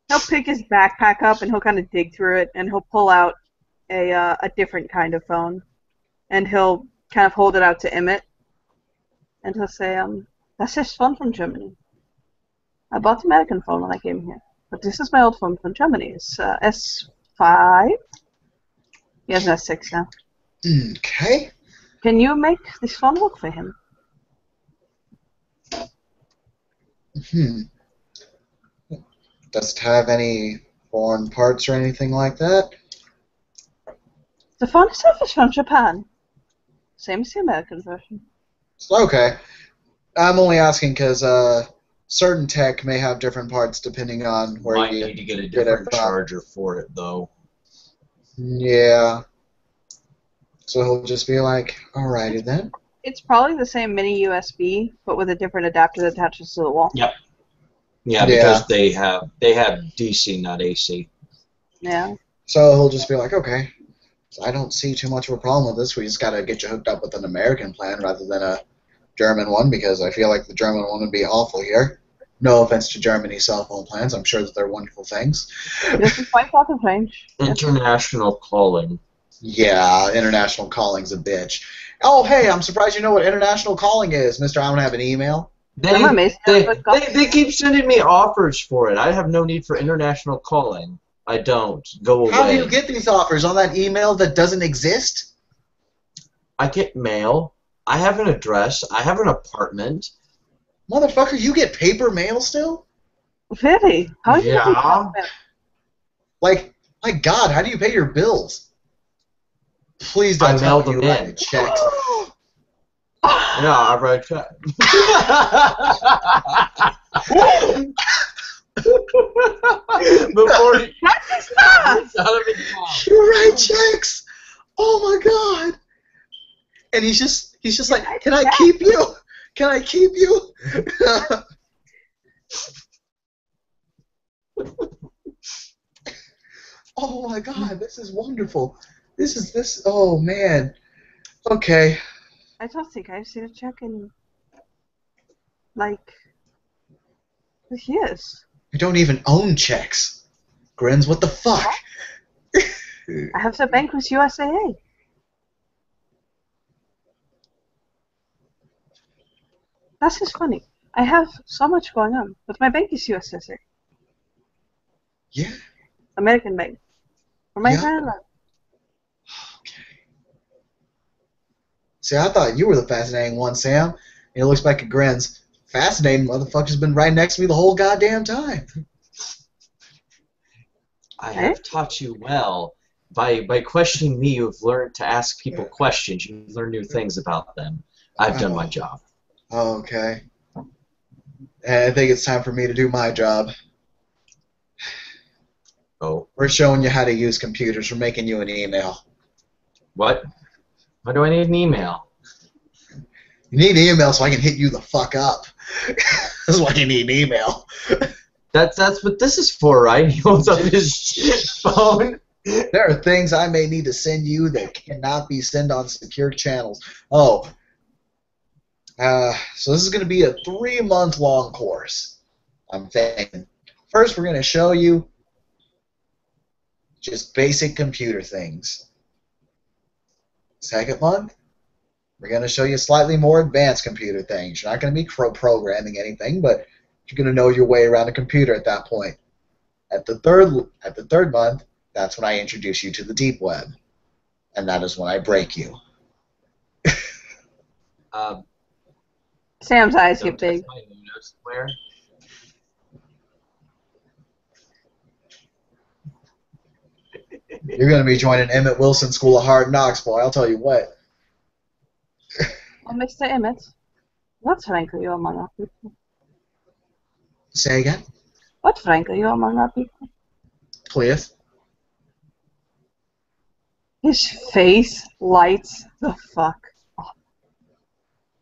He'll pick his backpack up and he'll kind of dig through it and he'll pull out a different kind of phone and he'll kind of hold it out to Emmett and he'll say, that's his phone from Germany. I bought the American phone when I came here, but this is my old phone from Germany. It's S5. He has an S6 now. Okay. Can you make this phone work for him? Does it have any foreign parts or anything like that? The phone itself is from Japan. Same as the American version. Okay. I'm only asking because certain tech may have different parts depending on where Might you need to get a get it different from. charger for it, though. Yeah. So he'll just be like, alrighty then. It's probably the same mini USB, but with a different adapter that attaches to the wall. Yep. Yeah, because they have DC, not AC. Yeah. So he'll just be like, okay, so I don't see too much of a problem with this. We just got to get you hooked up with an American plan rather than a German one because I feel like the German one would be awful here. No offense to Germany's cell phone plans. I'm sure that they're wonderful things. This is quite out of range. International calling. Yeah, international calling's a bitch. Oh, hey, I'm surprised you know what international calling is, mister. I don't have an email. They keep sending me offers for it. I have no need for international calling. I don't. Go away. How do you get these offers? On that email that doesn't exist? I get mail. I have an address. I have an apartment. Motherfucker, you get paper mail still? Really? How do you do that? Like, my God, how do you pay your bills? Please don't tell me you write checks. Yeah, I write checks. Before you write checks. Oh my God. And he's just like, can I keep you? Can I keep you? Oh my God, this is wonderful. Oh man. Okay. I don't think I've seen a check in, like, years. I don't even own checks. Grins, what the fuck? I have the bank with USAA. That's just funny. I have so much going on, but my bank is USAA. Yeah. American bank. For my entire life. Okay. See, I thought you were the fascinating one, Sam. And he looks back at Grins. Fascinating motherfucker's been right next to me the whole goddamn time. I have taught you well, by questioning me, you've learned to ask people questions. You learn new things about them. I've done my job. Okay. And I think it's time for me to do my job. Oh, We're showing you how to use computers. We're making you an email. what? Why do I need an email? You need an email so I can hit you the fuck up. That's why you need an email. That's what this is for, right? He holds up his phone. There are things I may need to send you that cannot be sent on secure channels. Oh. So this is going to be a 3-month-long course, I'm thinking. First, we're going to show you just basic computer things. Second month, we're going to show you slightly more advanced computer things. You're not going to be programming anything, but you're going to know your way around a computer at that point. At the third month, that's when I introduce you to the deep web, and that is when I break you. Sam's eyes Don't get big. touch my notes, Claire. You're going to be joining Emmett Wilson School of Hard Knocks, boy. I'll tell you what. Well, Mr. Emmett, what rank are you among our people? Say again? What rank are you among our people? Please. His face lights the fuck up.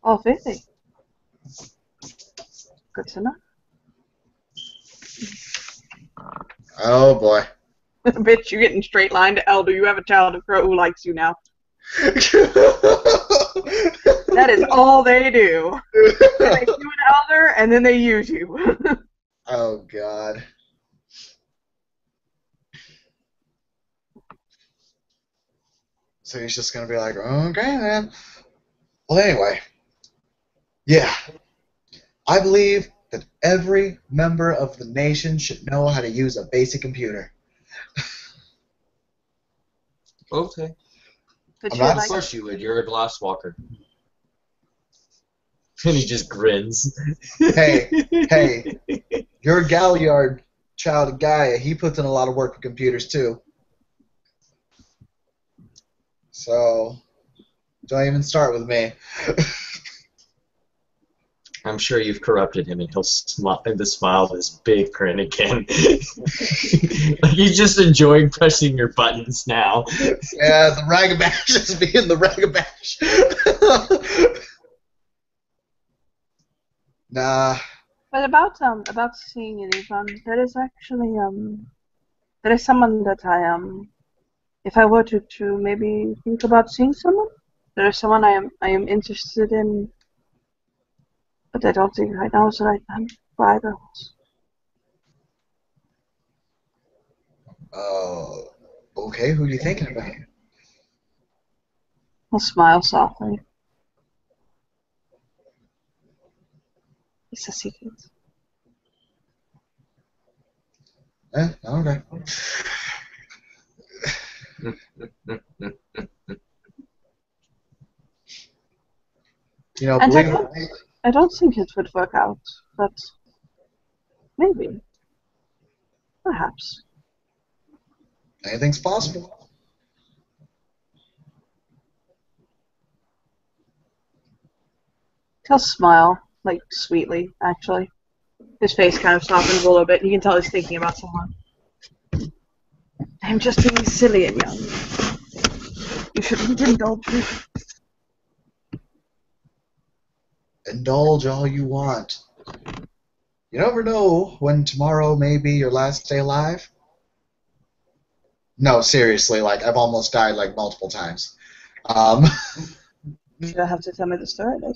Oh, really? Good to know. Oh, boy. Bitch, you getting straight line to elder. You have a child of crow who likes you now. That is all they do. They make you an elder, and then they use you. Oh, God. So he's just going to be like, okay, man. Well, anyway. Yeah. I believe that every member of the nation should know how to use a basic computer. Okay. But I'm you're not Of like, course you would. You're a glass walker. And he just grins. Hey, your Galliard child of Gaia, he puts in a lot of work with computers, too. So, don't even start with me. I'm sure you've corrupted him, and he'll smile this big grin again. Like he's just enjoying pressing your buttons now. Yeah, the ragabash is being the ragabash. Nah. but about seeing anyone, there is actually there is someone that if I were to maybe think about seeing someone, there is someone I am interested in, but I don't think right now is the right time for either of us. Okay, who are you thinking about? I'll smile softly. It's a secret. Okay. You know, And believe it or not, I don't think it would work out, but maybe. Perhaps. anything's possible. He'll smile, like, sweetly, actually. His face kind of softens a little bit. You can tell he's thinking about someone. I'm just being silly and young. You shouldn't indulge me. Indulge all you want. You never know when tomorrow may be your last day alive. No, seriously, like, I've almost died, like, multiple times. You'll have to tell me the story later.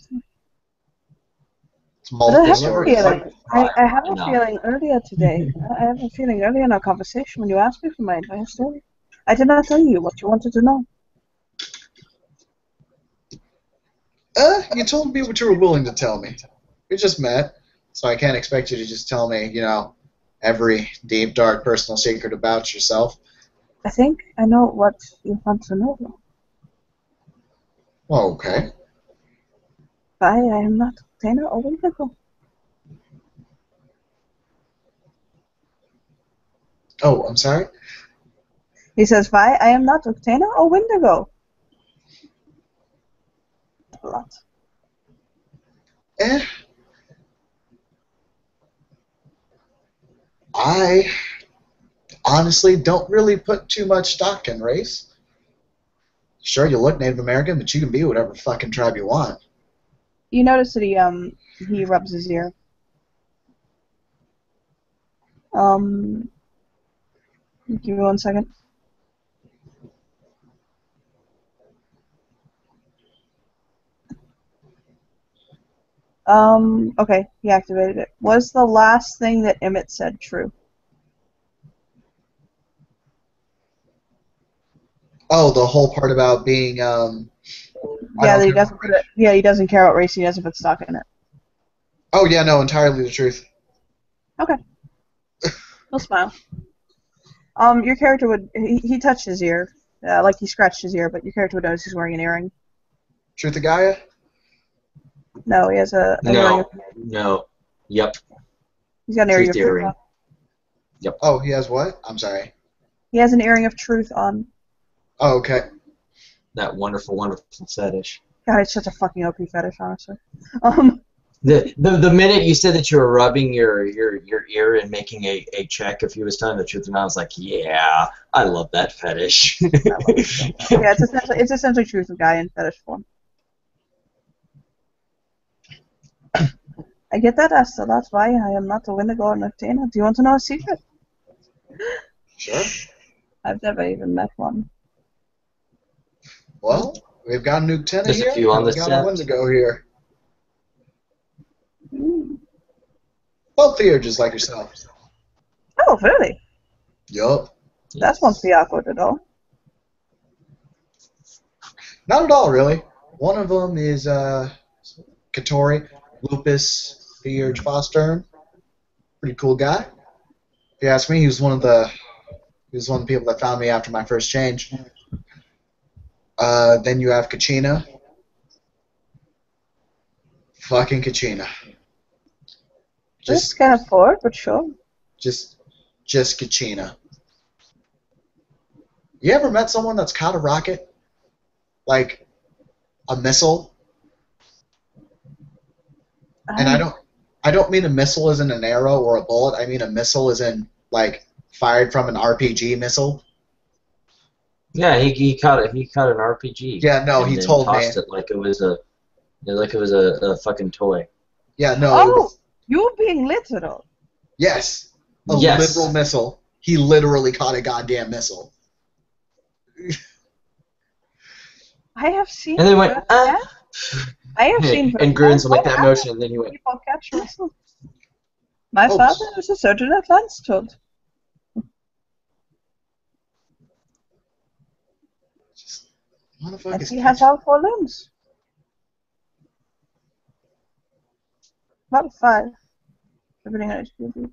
It's But I multiple have a stories. feeling. I have a No. feeling earlier today. I have a feeling earlier in our conversation when you asked me for my entire story, I did not tell you what you wanted to know. You told me what you were willing to tell me. We just met, so I can't expect you to just tell me, you know, every deep, dark, personal secret about yourself. I think I know what you want to know. Well, okay. I am not Dana or Winnebago. Oh, I'm sorry? He says, "Why? I am not Octana or Wendigo." A lot. Eh. I honestly don't really put too much stock in race. Sure, you look Native American, but you can be whatever fucking tribe you want. You notice that he rubs his ear. Give me 1 second. Okay, he activated it. Was the last thing that Emmett said true? Oh, the whole part about being I Yeah, don't that he care doesn't about put race. it. Yeah, he doesn't care about race. He doesn't put stock in it. Oh yeah, no, entirely the truth. Okay, he'll smile. Your character would. He touched his ear, like he scratched his ear, but your character would notice he's wearing an earring. Truth of Gaia? No, he has an earring. No. Yep. He's got an earring Truth of truth earring. on. Yep. Oh, he has what? I'm sorry. He has an earring of truth on. Oh, okay. That wonderful, wonderful fetish. God, it's such a fucking OP fetish, honestly. The minute you said that you were rubbing your ear and making a check if he was telling the truth, and I was like, yeah, I love that fetish. I love it so much. Yeah, it's essentially truth of Gaia in fetish form. I get that, Asta. That's why I am not a Wendigo or Noctana. Do you want to know a secret? Sure. I've never even met one. Well, we've got a Nuketena There's a here. few on We've the got set. a Wendigo here. Mm. Both here, just like yourself. Oh, really? Yup. That won't be awkward at all. Not at all, really. One of them is Katori, Lupus Theurge Foster. Pretty cool guy. If you ask me, he was one of the people that found me after my first change. Then you have Kachina. Fucking Kachina. Just kind of forward, but sure. Just Kachina. You ever met someone that's caught a rocket? Like a missile? And I don't mean a missile as in an arrow or a bullet. I mean a missile as in like fired from an RPG missile. Yeah, he caught it. He caught an RPG. Yeah, no, and he then told me. tossed it like it was a fucking toy. Yeah, no. Oh, you're being literal. Yes, a Yes. literal missile. He literally caught a goddamn missile. I have seen. And then went, I have seen. and grins will make that firsthand motion, and then he went, people catch missiles. My Oh. father was a surgeon at Landstuhl. And he has all 4 limbs. About 5. Depending on HPV.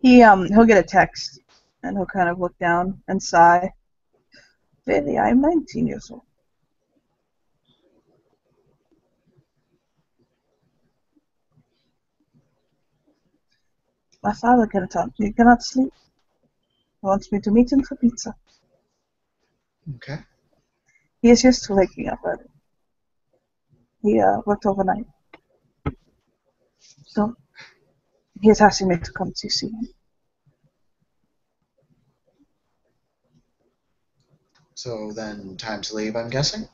He'll get a text and he'll kind of look down and sigh. Really, I'm 19 years old. My father cannot sleep. He wants me to meet him for pizza. Okay. He is used to waking up early. He worked overnight. So, he is asking me to come to see him. So then, time to leave, I'm guessing?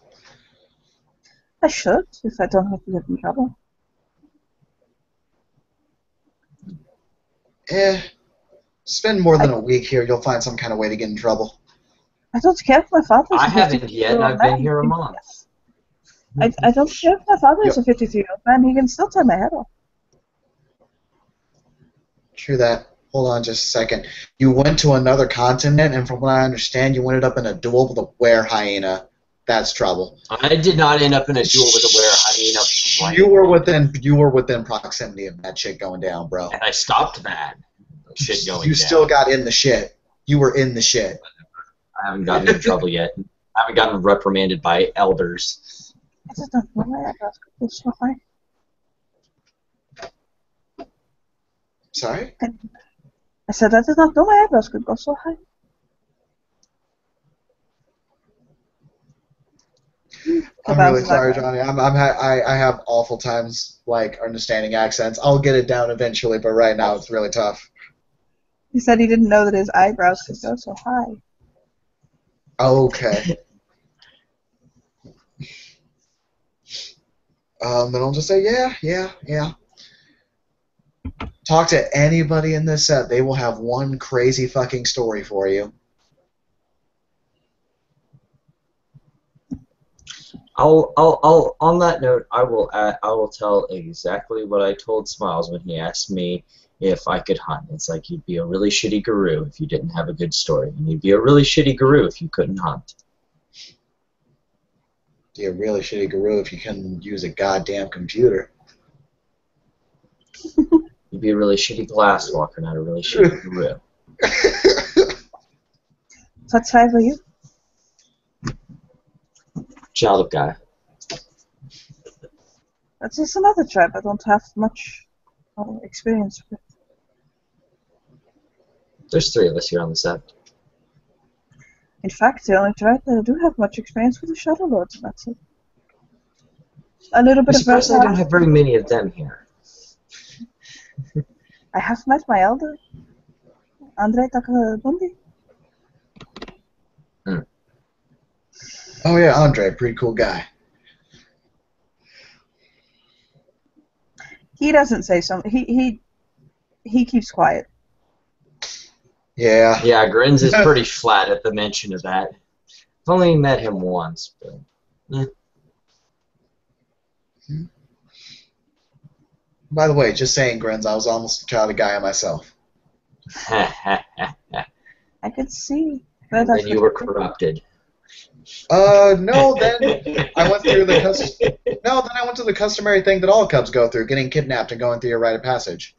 I should, if I don't have to get in trouble. Spend more than a week here, you'll find some kind of way to get in trouble. I don't care if my father is I a haven't 53-year-old yet, and I've been man. here a month. I don't care if my father is a 53-year-old man. He can still tie my head off. True that. Hold on just a second. You went to another continent, and from what I understand, you ended up in a duel with a were-hyena. That's trouble. I did not end up in a duel with a were-hyena. Right. You were within proximity of that shit going down, bro. And I stopped that shit going down. You still got in the shit. You were in the shit. I haven't gotten in trouble yet. I haven't gotten reprimanded by elders. I just don't know why I got this so high. Sorry? I said I did not know my eyebrows could go so high. I'm really sorry, Johnny. I have awful times like understanding accents. I'll get it down eventually, but right now it's really tough. He said he didn't know that his eyebrows could go so high. Okay. Then I'll just say, yeah. Talk to anybody in this set. They will have one crazy fucking story for you. I'll on that note, I will tell exactly what I told Smiles when he asked me if I could hunt. It's like you'd be a really shitty guru if you didn't have a good story, and you'd be a really shitty guru if you couldn't hunt. Be a really shitty guru if you couldn't use a goddamn computer. You'd be a really shitty glasswalker, not a really shitty guru. What tribe are you? Child of Gaia. That's just another tribe I don't have much experience with. There's 3 of us here on the set. In fact, the only tribe that I do have much experience with is Shadow Lords, and that's it. A little bit I'm of surprised I don't have very many of them here. I have met my elder, Andre Takabundi. Oh yeah, Andre, pretty cool guy. He doesn't say something. He keeps quiet. Yeah. Yeah, Grins is pretty flat at the mention of that. I've only met him once, but... By the way, just saying, Grins, I was almost a child of Gaia myself. I could see. And then you were corrupted. No, then I went through the then I went to the customary thing that all Cubs go through, getting kidnapped and going through your rite of passage.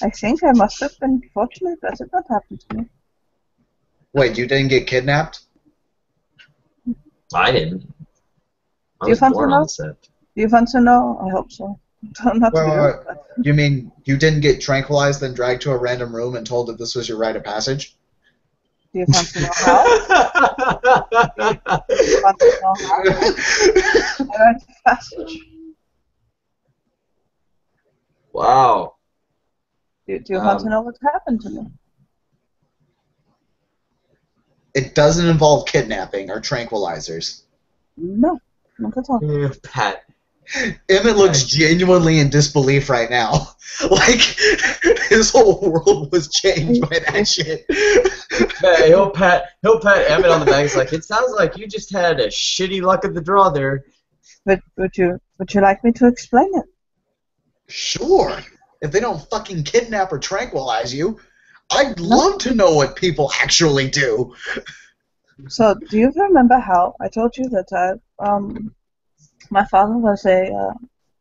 I think I must have been fortunate that did not happen to me. Wait, you didn't get kidnapped? I didn't. I Do you was want to born know? on the set. Do you want to know? I hope so. Not to be rude, but You mean you didn't get tranquilized, then dragged to a random room and told that this was your rite of passage? do you want to know how? Do you want to know how? I went to passage. Wow. Do you want to know what happened to me? It doesn't involve kidnapping or tranquilizers. No, not at all. Pat. Emmett looks genuinely in disbelief right now. Like, his whole world was changed by that shit. Hey, he'll pat Emmett on the back. He's like, it sounds like you just had a shitty luck of the draw there. But would you like me to explain it? Sure. If they don't fucking kidnap or tranquilize you, I'd love to know what people actually do. So, do you remember how I told you that my father was a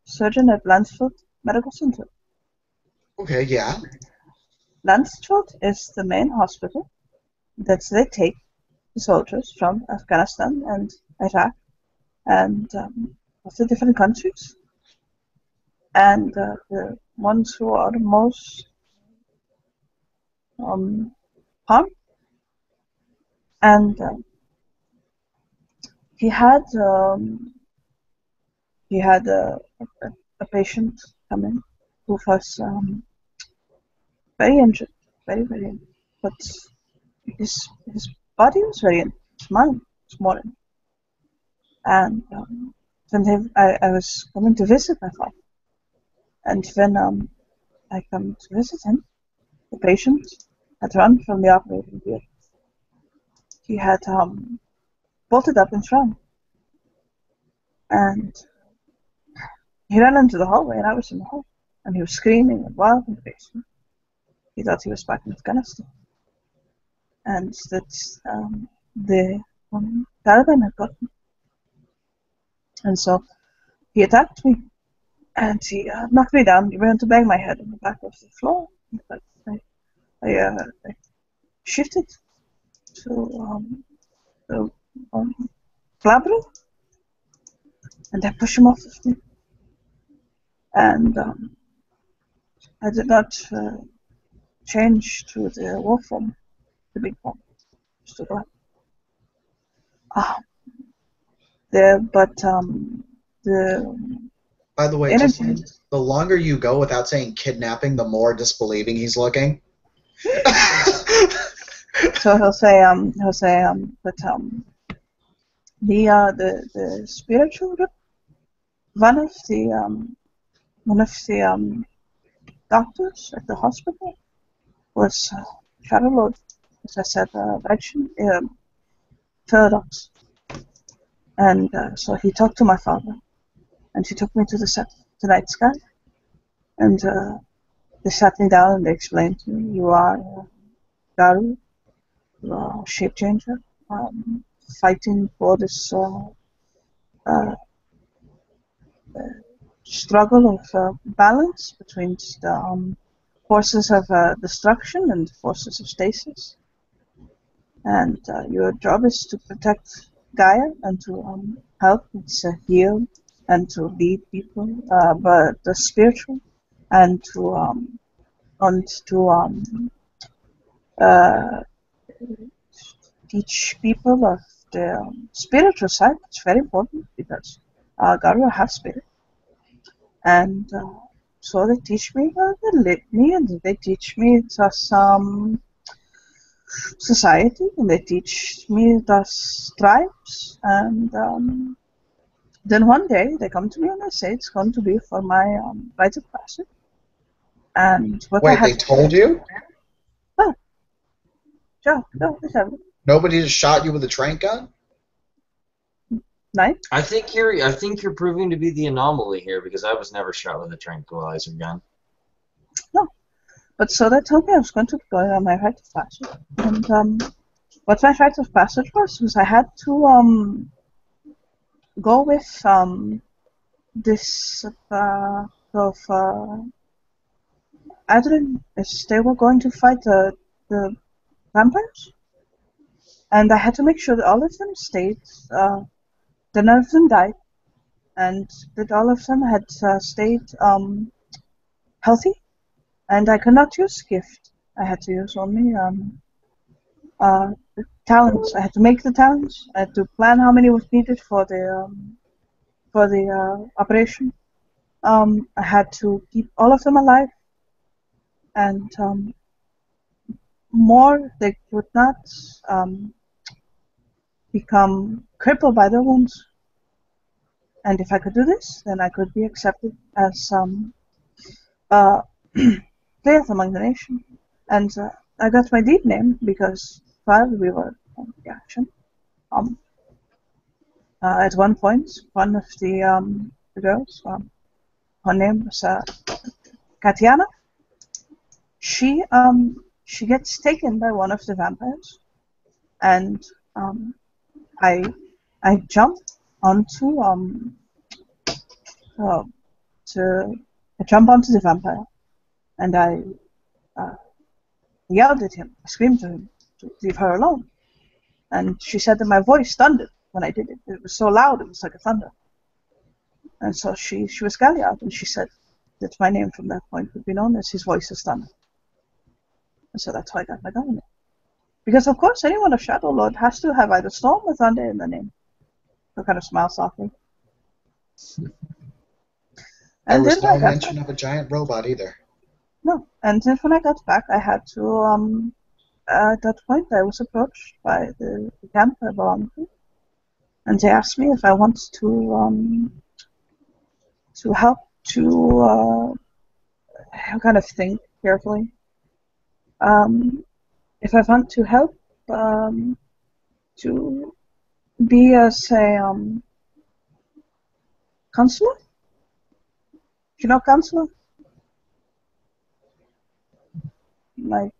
surgeon at Lansford Medical Center? Okay, yeah. Lansford is the main hospital that they take the soldiers from Afghanistan and Iraq and of the different countries. And the ones who are the most harmed. And he had a patient come in who was very injured, very injured. But his body was very injured. His mind was more injured. And when I was coming to visit my father, and when I come to visit him, the patient had run from the operating theater. He had bolted up in front, and he ran into the hallway, and I was in the hall, and he was screaming and wild and crazy. He thought he was back in Afghanistan, and that the Taliban had got him, and so he attacked me, and he knocked me down. He began to bang my head on the back of the floor, but I shifted to the Glabro, and I pushed him off of me. and I did not change to the wolf form, the big form, just to go ahead. But the By the way, just energy. the longer you go without saying kidnapping, the more disbelieving he's looking. So he'll say, the spiritual group, one of the doctors at the hospital was Shadow Lord, as I said, Paradox. And so he talked to my father, and she took me to the night sky, and they sat me down and they explained to me, you are Garu, you are a shape changer, fighting for this struggle of balance between the forces of destruction and forces of stasis. And your job is to protect Gaia and to help heal and to lead people, but the spiritual, and to uh, teach people of the spiritual side. It's very important because Garu have spirit, and so they teach me the litany, and they teach me some society, and they teach me the tribes, and then one day they come to me and they say it's going to be for my rite of passage. And what I Wait, had they told you? oh, sure, they have Nobody just shot you with a trank gun? night. I think you're proving to be the anomaly here because I was never shot with a tranquilizer gun. No, but so they told me I was going to go on my rite of passage, and what my rite of passage was I had to go with this of Adrian. They were going to fight the vampires, and I had to make sure that all of them stayed. That none of them died, and that all of them had stayed healthy. And I could not use gift. I had to use only the talents. I had to make the talents. I had to plan how many was needed for the operation. I had to keep all of them alive, and more they would not become crippled by their wounds. And if I could do this, then I could be accepted as players among the nation. And I got my deep name because while we were on the action, at one point, one of the girls, her name was Katiana. She gets taken by one of the vampires, and I jump onto I jump onto the vampire, and I yelled at him. I screamed to him to leave her alone. And she said that my voice thundered when I did it. It was so loud, it was like a thunder. And so she was Gaia, and she said that my name from that point would be known as His Voice is Thunder. And so that's how I got my government. Because of course, anyone of Shadow Lord has to have either Storm or Thunder in the name. So kind of smile softly. There And was then no mention of a giant robot either. No, and then when I got back, I had to at that point, I was approached by the camp I belonged to, and they asked me if I wanted to help to kind of think carefully. If I want to help to be a say counselor, you know, counselor, like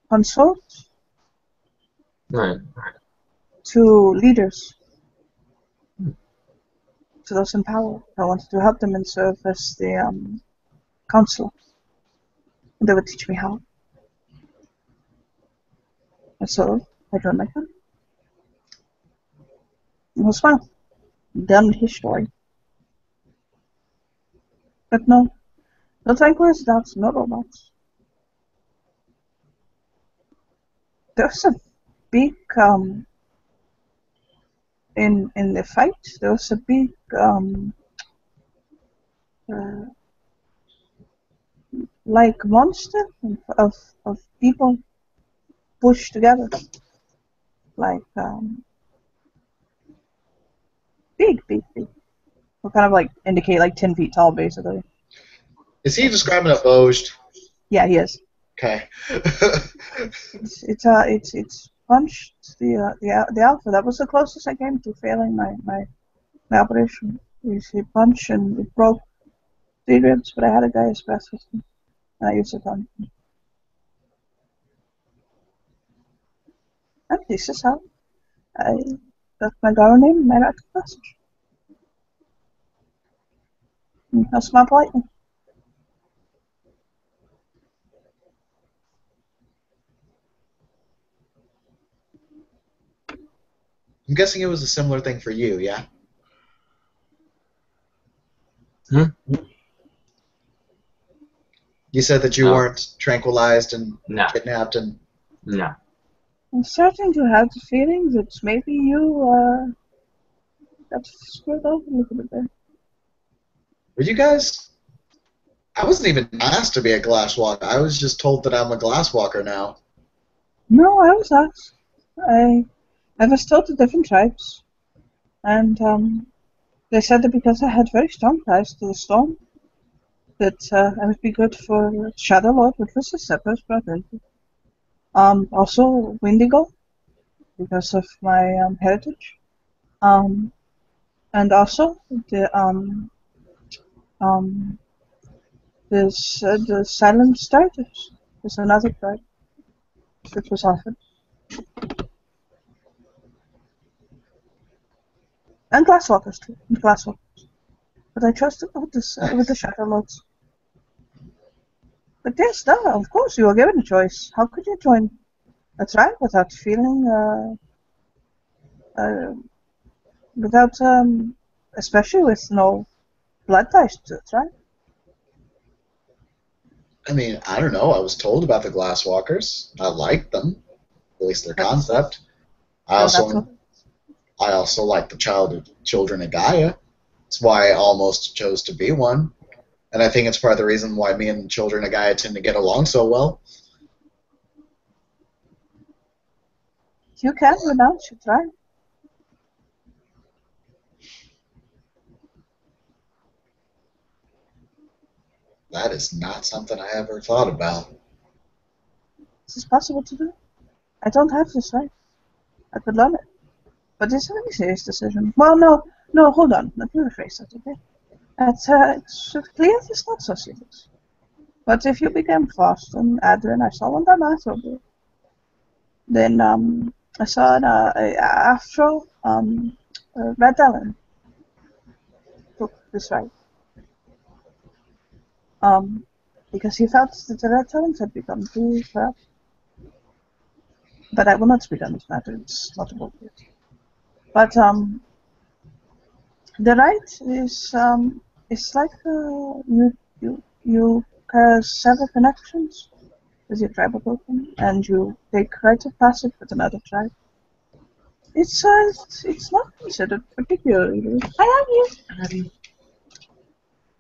consult Right. to leaders, to those in power. I wanted to help them and serve as the counselor. And they would teach me how. And so I joined my camp. It was fun. done history. But no, the tranquilist dogs, no robots. There's a big in the fight. There was a big uh, like monster of people pushed together, like big. Will kind of like indicate like 10 feet tall, basically. Is he describing a Boged? Yeah, he is. Okay. It's punched the alpha. That was the closest I came to failing my operation. He punched and it broke 3 ribs, but I had a Gaia's breath system, and I used it on him. And this is how I got my Gaia name and my right to passage. That's my politeness. I'm guessing it was a similar thing for you, yeah? You said that you weren't tranquilized and kidnapped and... No. I'm starting to have the feeling that maybe you got screwed over a little bit there. Were you guys... I wasn't even asked to be a glasswalker. I was just told that I'm a glasswalker now. No, I was asked. I was told the different tribes, and they said that because I had very strong ties to the storm, that I would be good for Shadow Lord, which was a separate brother. Also Windigo, because of my heritage. And also the Silent Starters is another tribe that was offered. And Glasswalkers too. But I chose to go with the Shadow Lords. But yes, no, of course you were given a choice. How could you join a tribe without feeling without especially with no blood ties to the tribe? I mean, I don't know. I was told about the glasswalkers. I liked them, at least their concept. I also like the children of Gaia. That's why I almost chose to be one. And I think it's part of the reason why me and the children of Gaia tend to get along so well. You can renounce your tribe. That is not something I ever thought about. This is possible to do. I don't have this right. I could learn it. But it's a very serious decision. Well, no, hold on. Let me rephrase that, okay? It's clear it's not so serious. But if you became fast and Adrian, I saw one time after you. Then I saw after Red Ellen took this right. Because he felt that the Red Ellen had become too corrupt. But I will not speak on this matter. It's not appropriate. But the right is like you sever connections with your tribal token, and you take rite of passage with another tribe. It's not considered particularly. I love you.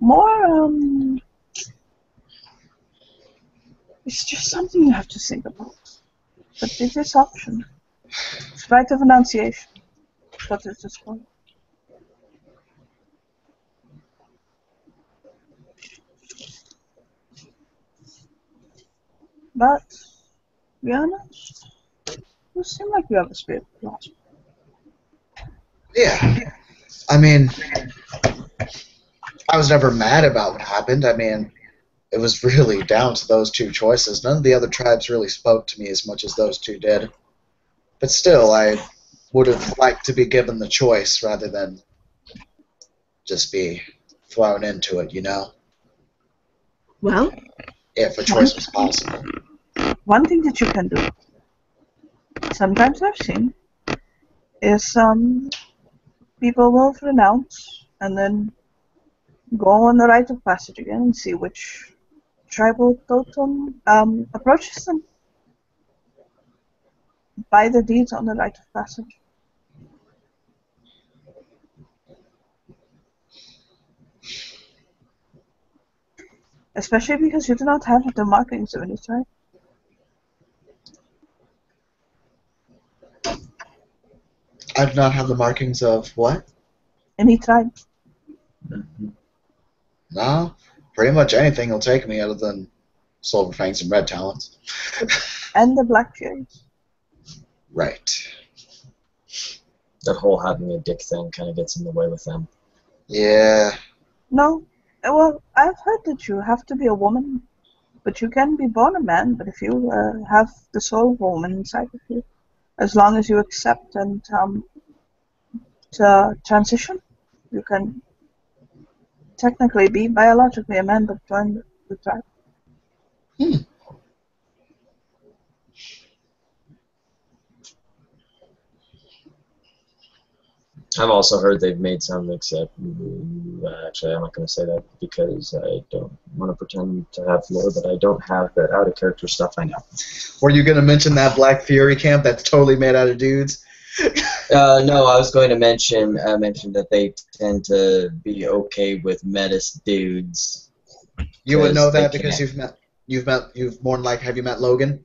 More it's just something you have to think about. But it is optional. It's rite of enunciation. What is this called? But, to be honest, you seem like you have a spirit of loss. Yeah. I mean, I was never mad about what happened. I mean, it was really down to those two choices. None of the other tribes really spoke to me as much as those two did. But still, I would have liked to be given the choice rather than just be thrown into it, you know? Well, if a choice was possible. One thing that you can do, sometimes I've seen, is people will renounce and then go on the rite of passage again and see which tribal totem approaches them by the deeds on the rite of passage. Especially because you do not have the markings of any tribe. I do not have the markings of what? Any tribe. No, pretty much anything will take me other than Silver Fangs and Red Talons. And the Black Furies. Right. That whole having a dick thing kind of gets in the way with them. Yeah. No. Well, I've heard that you have to be a woman, but you can be born a man, but if you have the soul of a woman inside of you, as long as you accept and to transition, you can technically be biologically a man, but join the tribe. I've also heard they've made some, except actually I'm not going to say that because I don't want to pretend to have lore that I don't have. That out of character stuff I know. Were you going to mention that Black Fury camp that's totally made out of dudes? No, I was going to mention that they tend to be okay with metis dudes. You would know that they because can't. you've more than like, have you met Logan?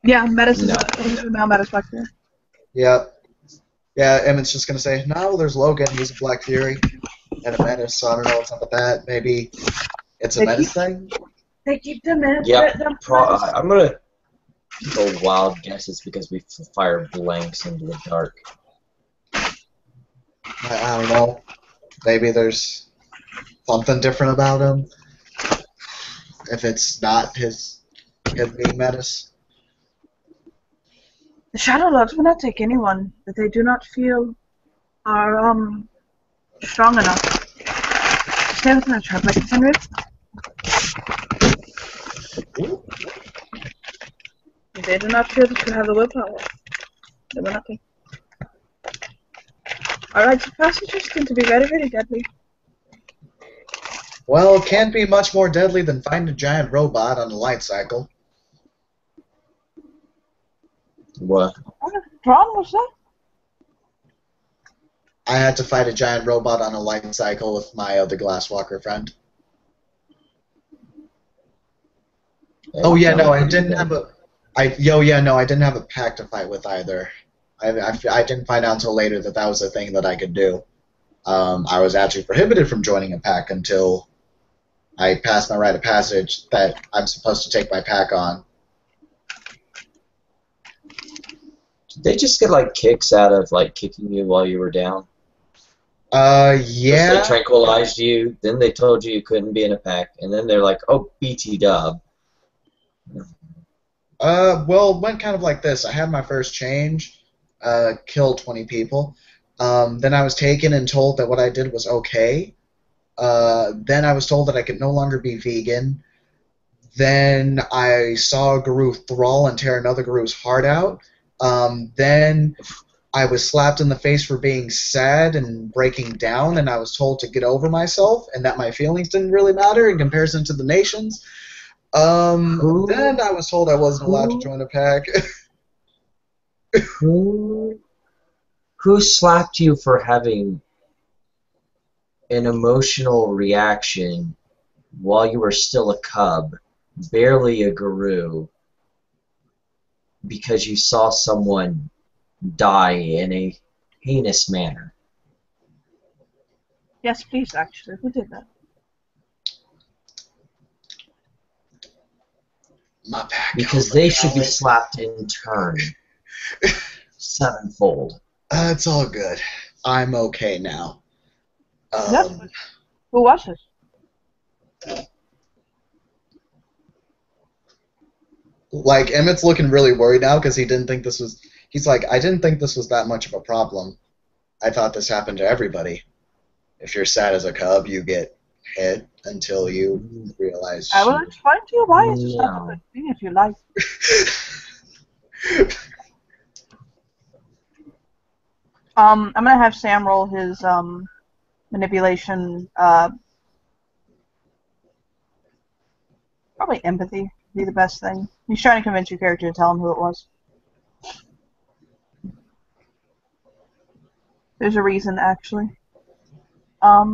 Yeah, Metis No. is now Metis Black Fury. Yeah. Yeah, Emmett's just gonna say, no, there's Logan, he's a Black Fury, and a menace, so I don't know what's up with that. Maybe it's a menace thing? They keep them in. Yep. I'm going to go wild guesses because we fire blanks into the dark. I don't know. Maybe there's something different about him. If it's not him being menace. The Shadow Lords will not take anyone that they do not feel are strong enough to stay within a tribe like Henry. If they do not feel that you have the willpower, they will not take. Our rites of passages tend to be very, very deadly. Well, it can't be much more deadly than finding a giant robot on a light cycle. What? What wrong was that? I had to fight a giant robot on a light cycle with my other Glasswalker friend. Oh yeah, no, I didn't have a. I didn't have a pack to fight with either. I didn't find out until later that was a thing that I could do. I was actually prohibited from joining a pack until I passed my rite of passage that I'm supposed to take my pack on. Did they just get like kicks out of like kicking you while you were down? Yeah. First they tranquilized you, then they told you you couldn't be in a pack, and then they're like, oh, BT dub. Well, it went kind of like this. I had my first change, killed 20 people. Then I was taken and told that what I did was okay. Then I was told that I could no longer be vegan. Then I saw a guru thrall and tear another guru's heart out. Then I was slapped in the face for being sad and breaking down, and I was told to get over myself and that my feelings didn't really matter in comparison to the nation's. Then I was told I wasn't allowed to join a pack. Who slapped you for having an emotional reaction while you were still a cub, barely a guru, because you saw someone die in a heinous manner? Yes, please, actually. Who did that? My pack. Because they should be slapped in turn. Sevenfold. It's all good. I'm okay now. Who was it? Like, Emmett's looking really worried now because he didn't think this was... He's like, I didn't think this was that much of a problem. I thought this happened to everybody. If you're sad as a cub, you get hit until you realize... I will explain to you why it's not a good thing if you like. I'm gonna have Sam roll his manipulation. Probably empathy would be the best thing. He's trying to convince your character to tell him who it was. There's a reason, actually. I'll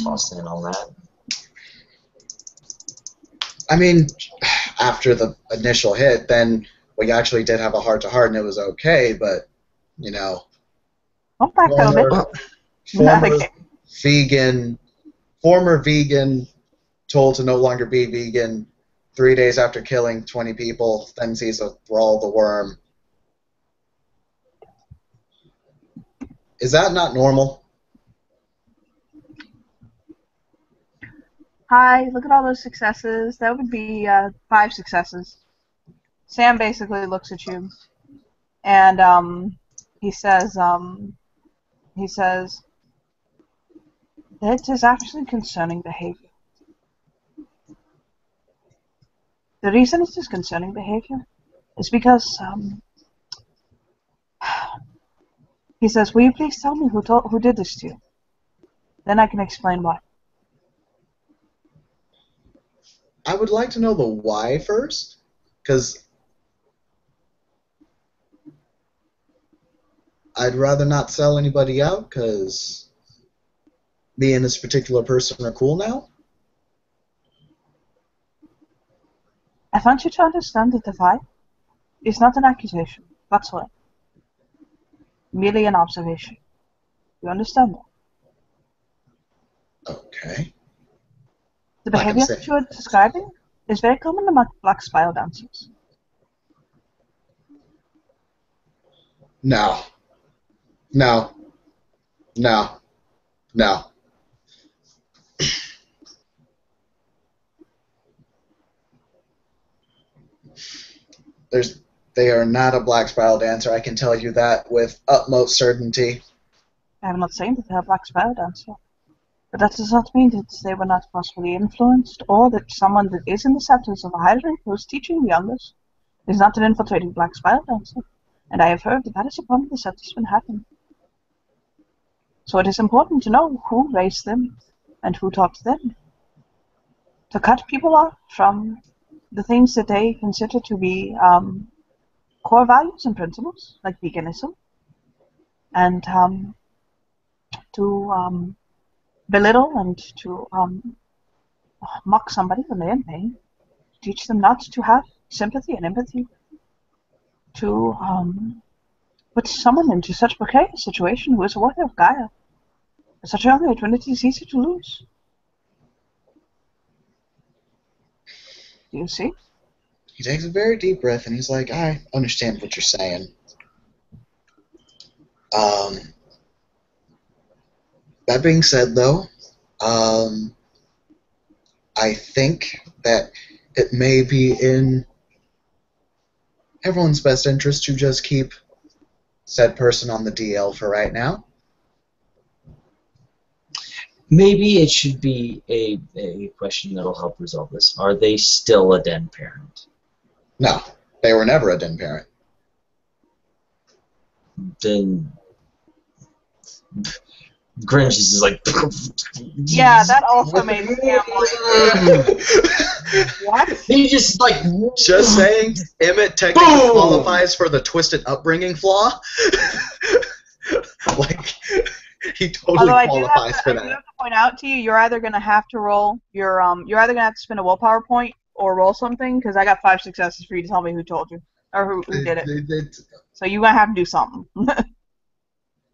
toss in on that. I mean, after the initial hit, then we actually did have a heart-to-heart, and it was okay, but, you know, Don't back out of it. former vegan, told to no longer be vegan, 3 days after killing 20 people, then sees a Thrall the Worm. Is that not normal? Hi, look at all those successes. That would be 5 successes. Sam basically looks at you, and he says, that is actually concerning behavior. The reason it is concerning behavior is because, he says, will you please tell me who did this to you? Then I can explain why. I would like to know the why first, because I'd rather not sell anybody out, because me and this particular person are cool now. I want you to understand that the why is not an accusation whatsoever. Merely an observation. You understand that? Okay. The Like I'm behavior saying. that you are describing is very common among black spiral dancers. No. No. No. No. They are not a black spiral dancer. I can tell you that with utmost certainty. I am not saying that they are black spiral dancers, but that does not mean that they were not possibly influenced, or that someone that is in the centers of a higher rank who is teaching the youngest is not an infiltrating black spiral dancer. And I have heard that that is a problem the center's been having. So it is important to know who raised them and who taught them. To cut people off from the things that they consider to be core values and principles, like veganism, and to belittle and to mock somebody when they're in pain, teach them not to have sympathy and empathy, to put someone into such a precarious situation who is a warrior of Gaia at such a young age when it is easy to lose. Do you see? He takes a very deep breath and he's like, I understand what you're saying. That being said, though, I think that it may be in everyone's best interest to just keep said person on the DL for right now. Maybe it should be a question that'll help resolve this. Are they still a den parent? No, they were never a den parent. Then Grinch is just like... Yeah, that also made me like, what? He just like... Just saying, Emmett technically Boom! qualifies for the twisted upbringing flaw. Like, he totally Although I qualifies for do have that. to point out to you, you're either gonna have to roll your you're either gonna have to spend a willpower point or roll something, because I got 5 successes for you to tell me who told you or who did it. So you're gonna have to do something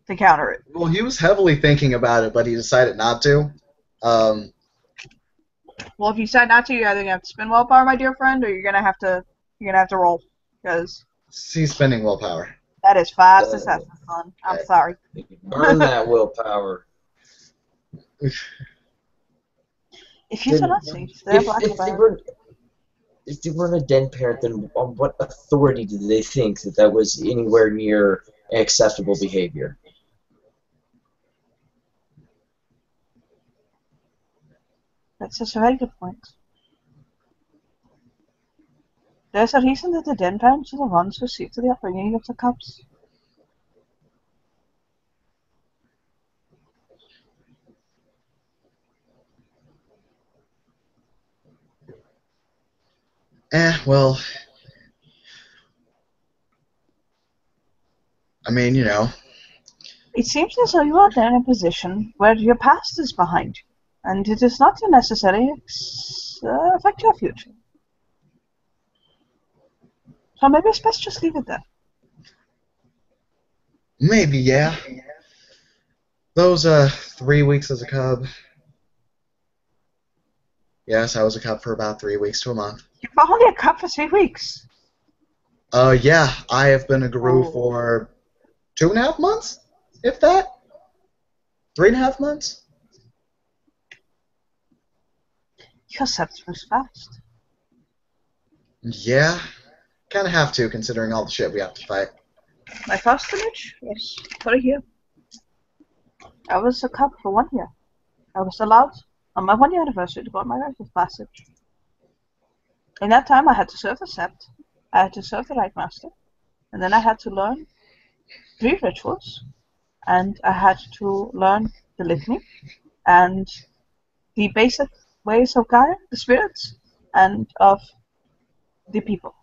to counter it. Well, he was heavily thinking about it, but he decided not to. Well, if you decide not to, you're either gonna have to spend willpower, my dear friend, or you're gonna have to roll, because He's spending willpower. that is 5 successes, son. I'm sorry. Burn that willpower. If you do not see, they're black spiral. If they weren't a den parent, then on what authority did they think that that was anywhere near acceptable behavior? That's just a very good point. There's a reason that the Den parents are the ones who see to the upbringing of the cubs. Well, I mean, you know. It seems as though you are in a position where your past is behind you, and it is not to necessarily affect your future. So maybe it's best just leave it there. Maybe, yeah. Those 3 weeks as a cub. Yes, I was a cub for about 3 weeks to a month. You were only a cub for 3 weeks. Yeah, I have been a guru Oh. for 2.5 months, if that. 3.5 months. Your sept was fast. Yeah, kind of have to, considering all the shit we have to fight. My first image was for a year. I was a cub for 1 year. I was allowed on my 1 year anniversary to go on my rite of passage. In that time, I had to serve the sept, I had to serve the Rite Master, and then I had to learn 3 rituals, and I had to learn the litany, and the basic ways of Gaia, the spirits, and of the people.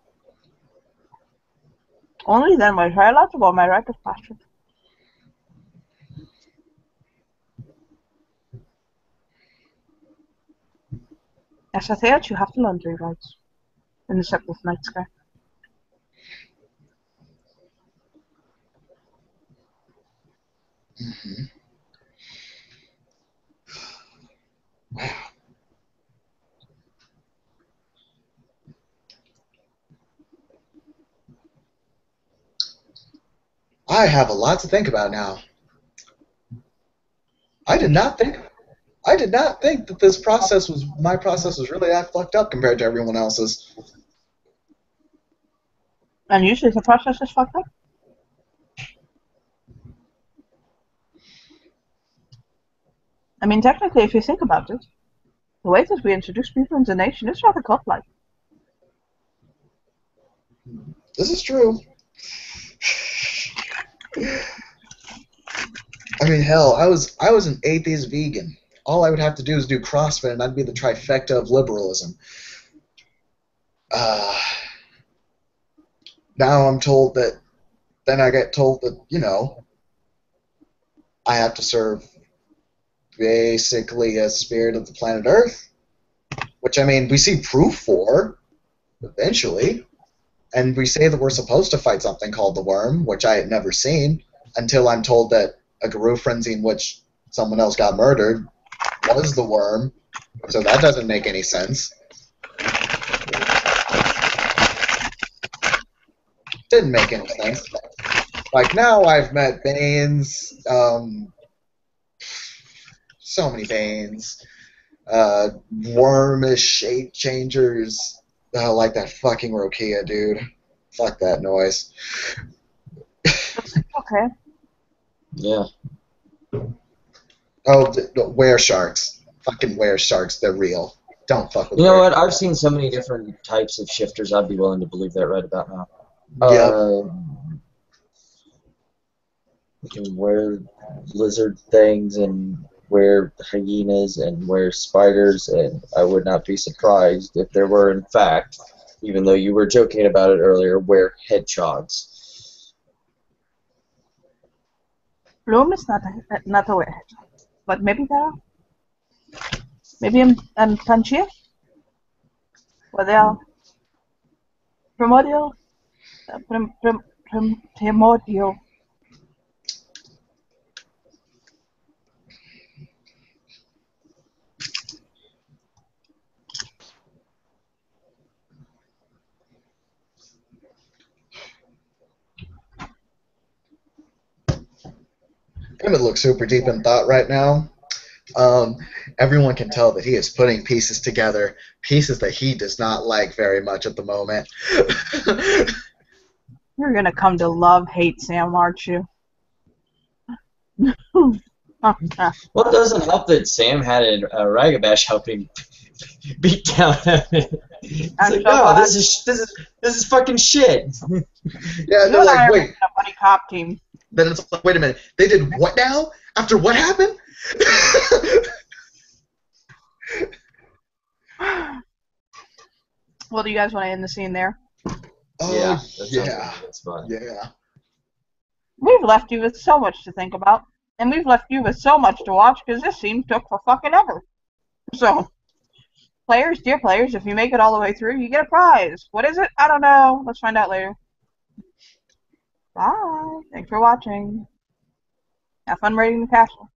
Only then was I allowed to go on my rite of passage. As a theatre, you have to learn 3 rites in the Sept of Night Sky. Mm-hmm. I have a lot to think about now. I did not think that my process was really that fucked up compared to everyone else's. And usually the process is fucked up. I mean, technically, if you think about it, the way that we introduce people into the nation is rather cult-like. This is true. I mean, hell, I was an atheist vegan. All I would have to do is do CrossFit, and I'd be the trifecta of liberalism. Now I'm told that. Then I get told that, you know, I have to serve basically a spirit of the planet Earth, which, I mean, we see proof for eventually, and we say that we're supposed to fight something called the worm, which I had never seen until I'm told that a guru frenzy in which someone else got murdered was the worm, so that doesn't make any sense. Didn't make any sense. Like, now I've met Banes, so many Banes, wormish shape changers, like that fucking Rokia, dude. Fuck that noise. Okay. Yeah. Oh, were sharks. Fucking were sharks, they're real. Don't fuck with You know were- what? I've seen so many different types of shifters. I'd be willing to believe that right about now. Yep. You can wear lizard things and wear hyenas and wear spiders, and I would not be surprised if there were, in fact, even though you were joking about it earlier, wear hedgehogs. Bloom is not a way, but maybe there are. Maybe in Pangaea, where they are primordial. Primordial. Emmett looks super deep in thought right now. Everyone can tell that he is putting pieces together, pieces that he does not like very much at the moment. You're gonna come to hate Sam, aren't you? Well, it doesn't help that Sam had a Ragabash help him beat down at it. It's I'm like, so no, glad. this is fucking shit. Yeah, You they're and I like, are wait. making a buddy cop team. Then it's like, wait a minute. They did what now? After what happened? Well, do you guys want to end the scene there? Yeah, Oh, that sounds yeah. like a good spot. Yeah. We've left you with so much to think about, and we've left you with so much to watch because this scene took for fucking ever. So, players, dear players, if you make it all the way through, you get a prize. What is it? I don't know. Let's find out later. Bye. Thanks for watching. Have fun raiding the castle.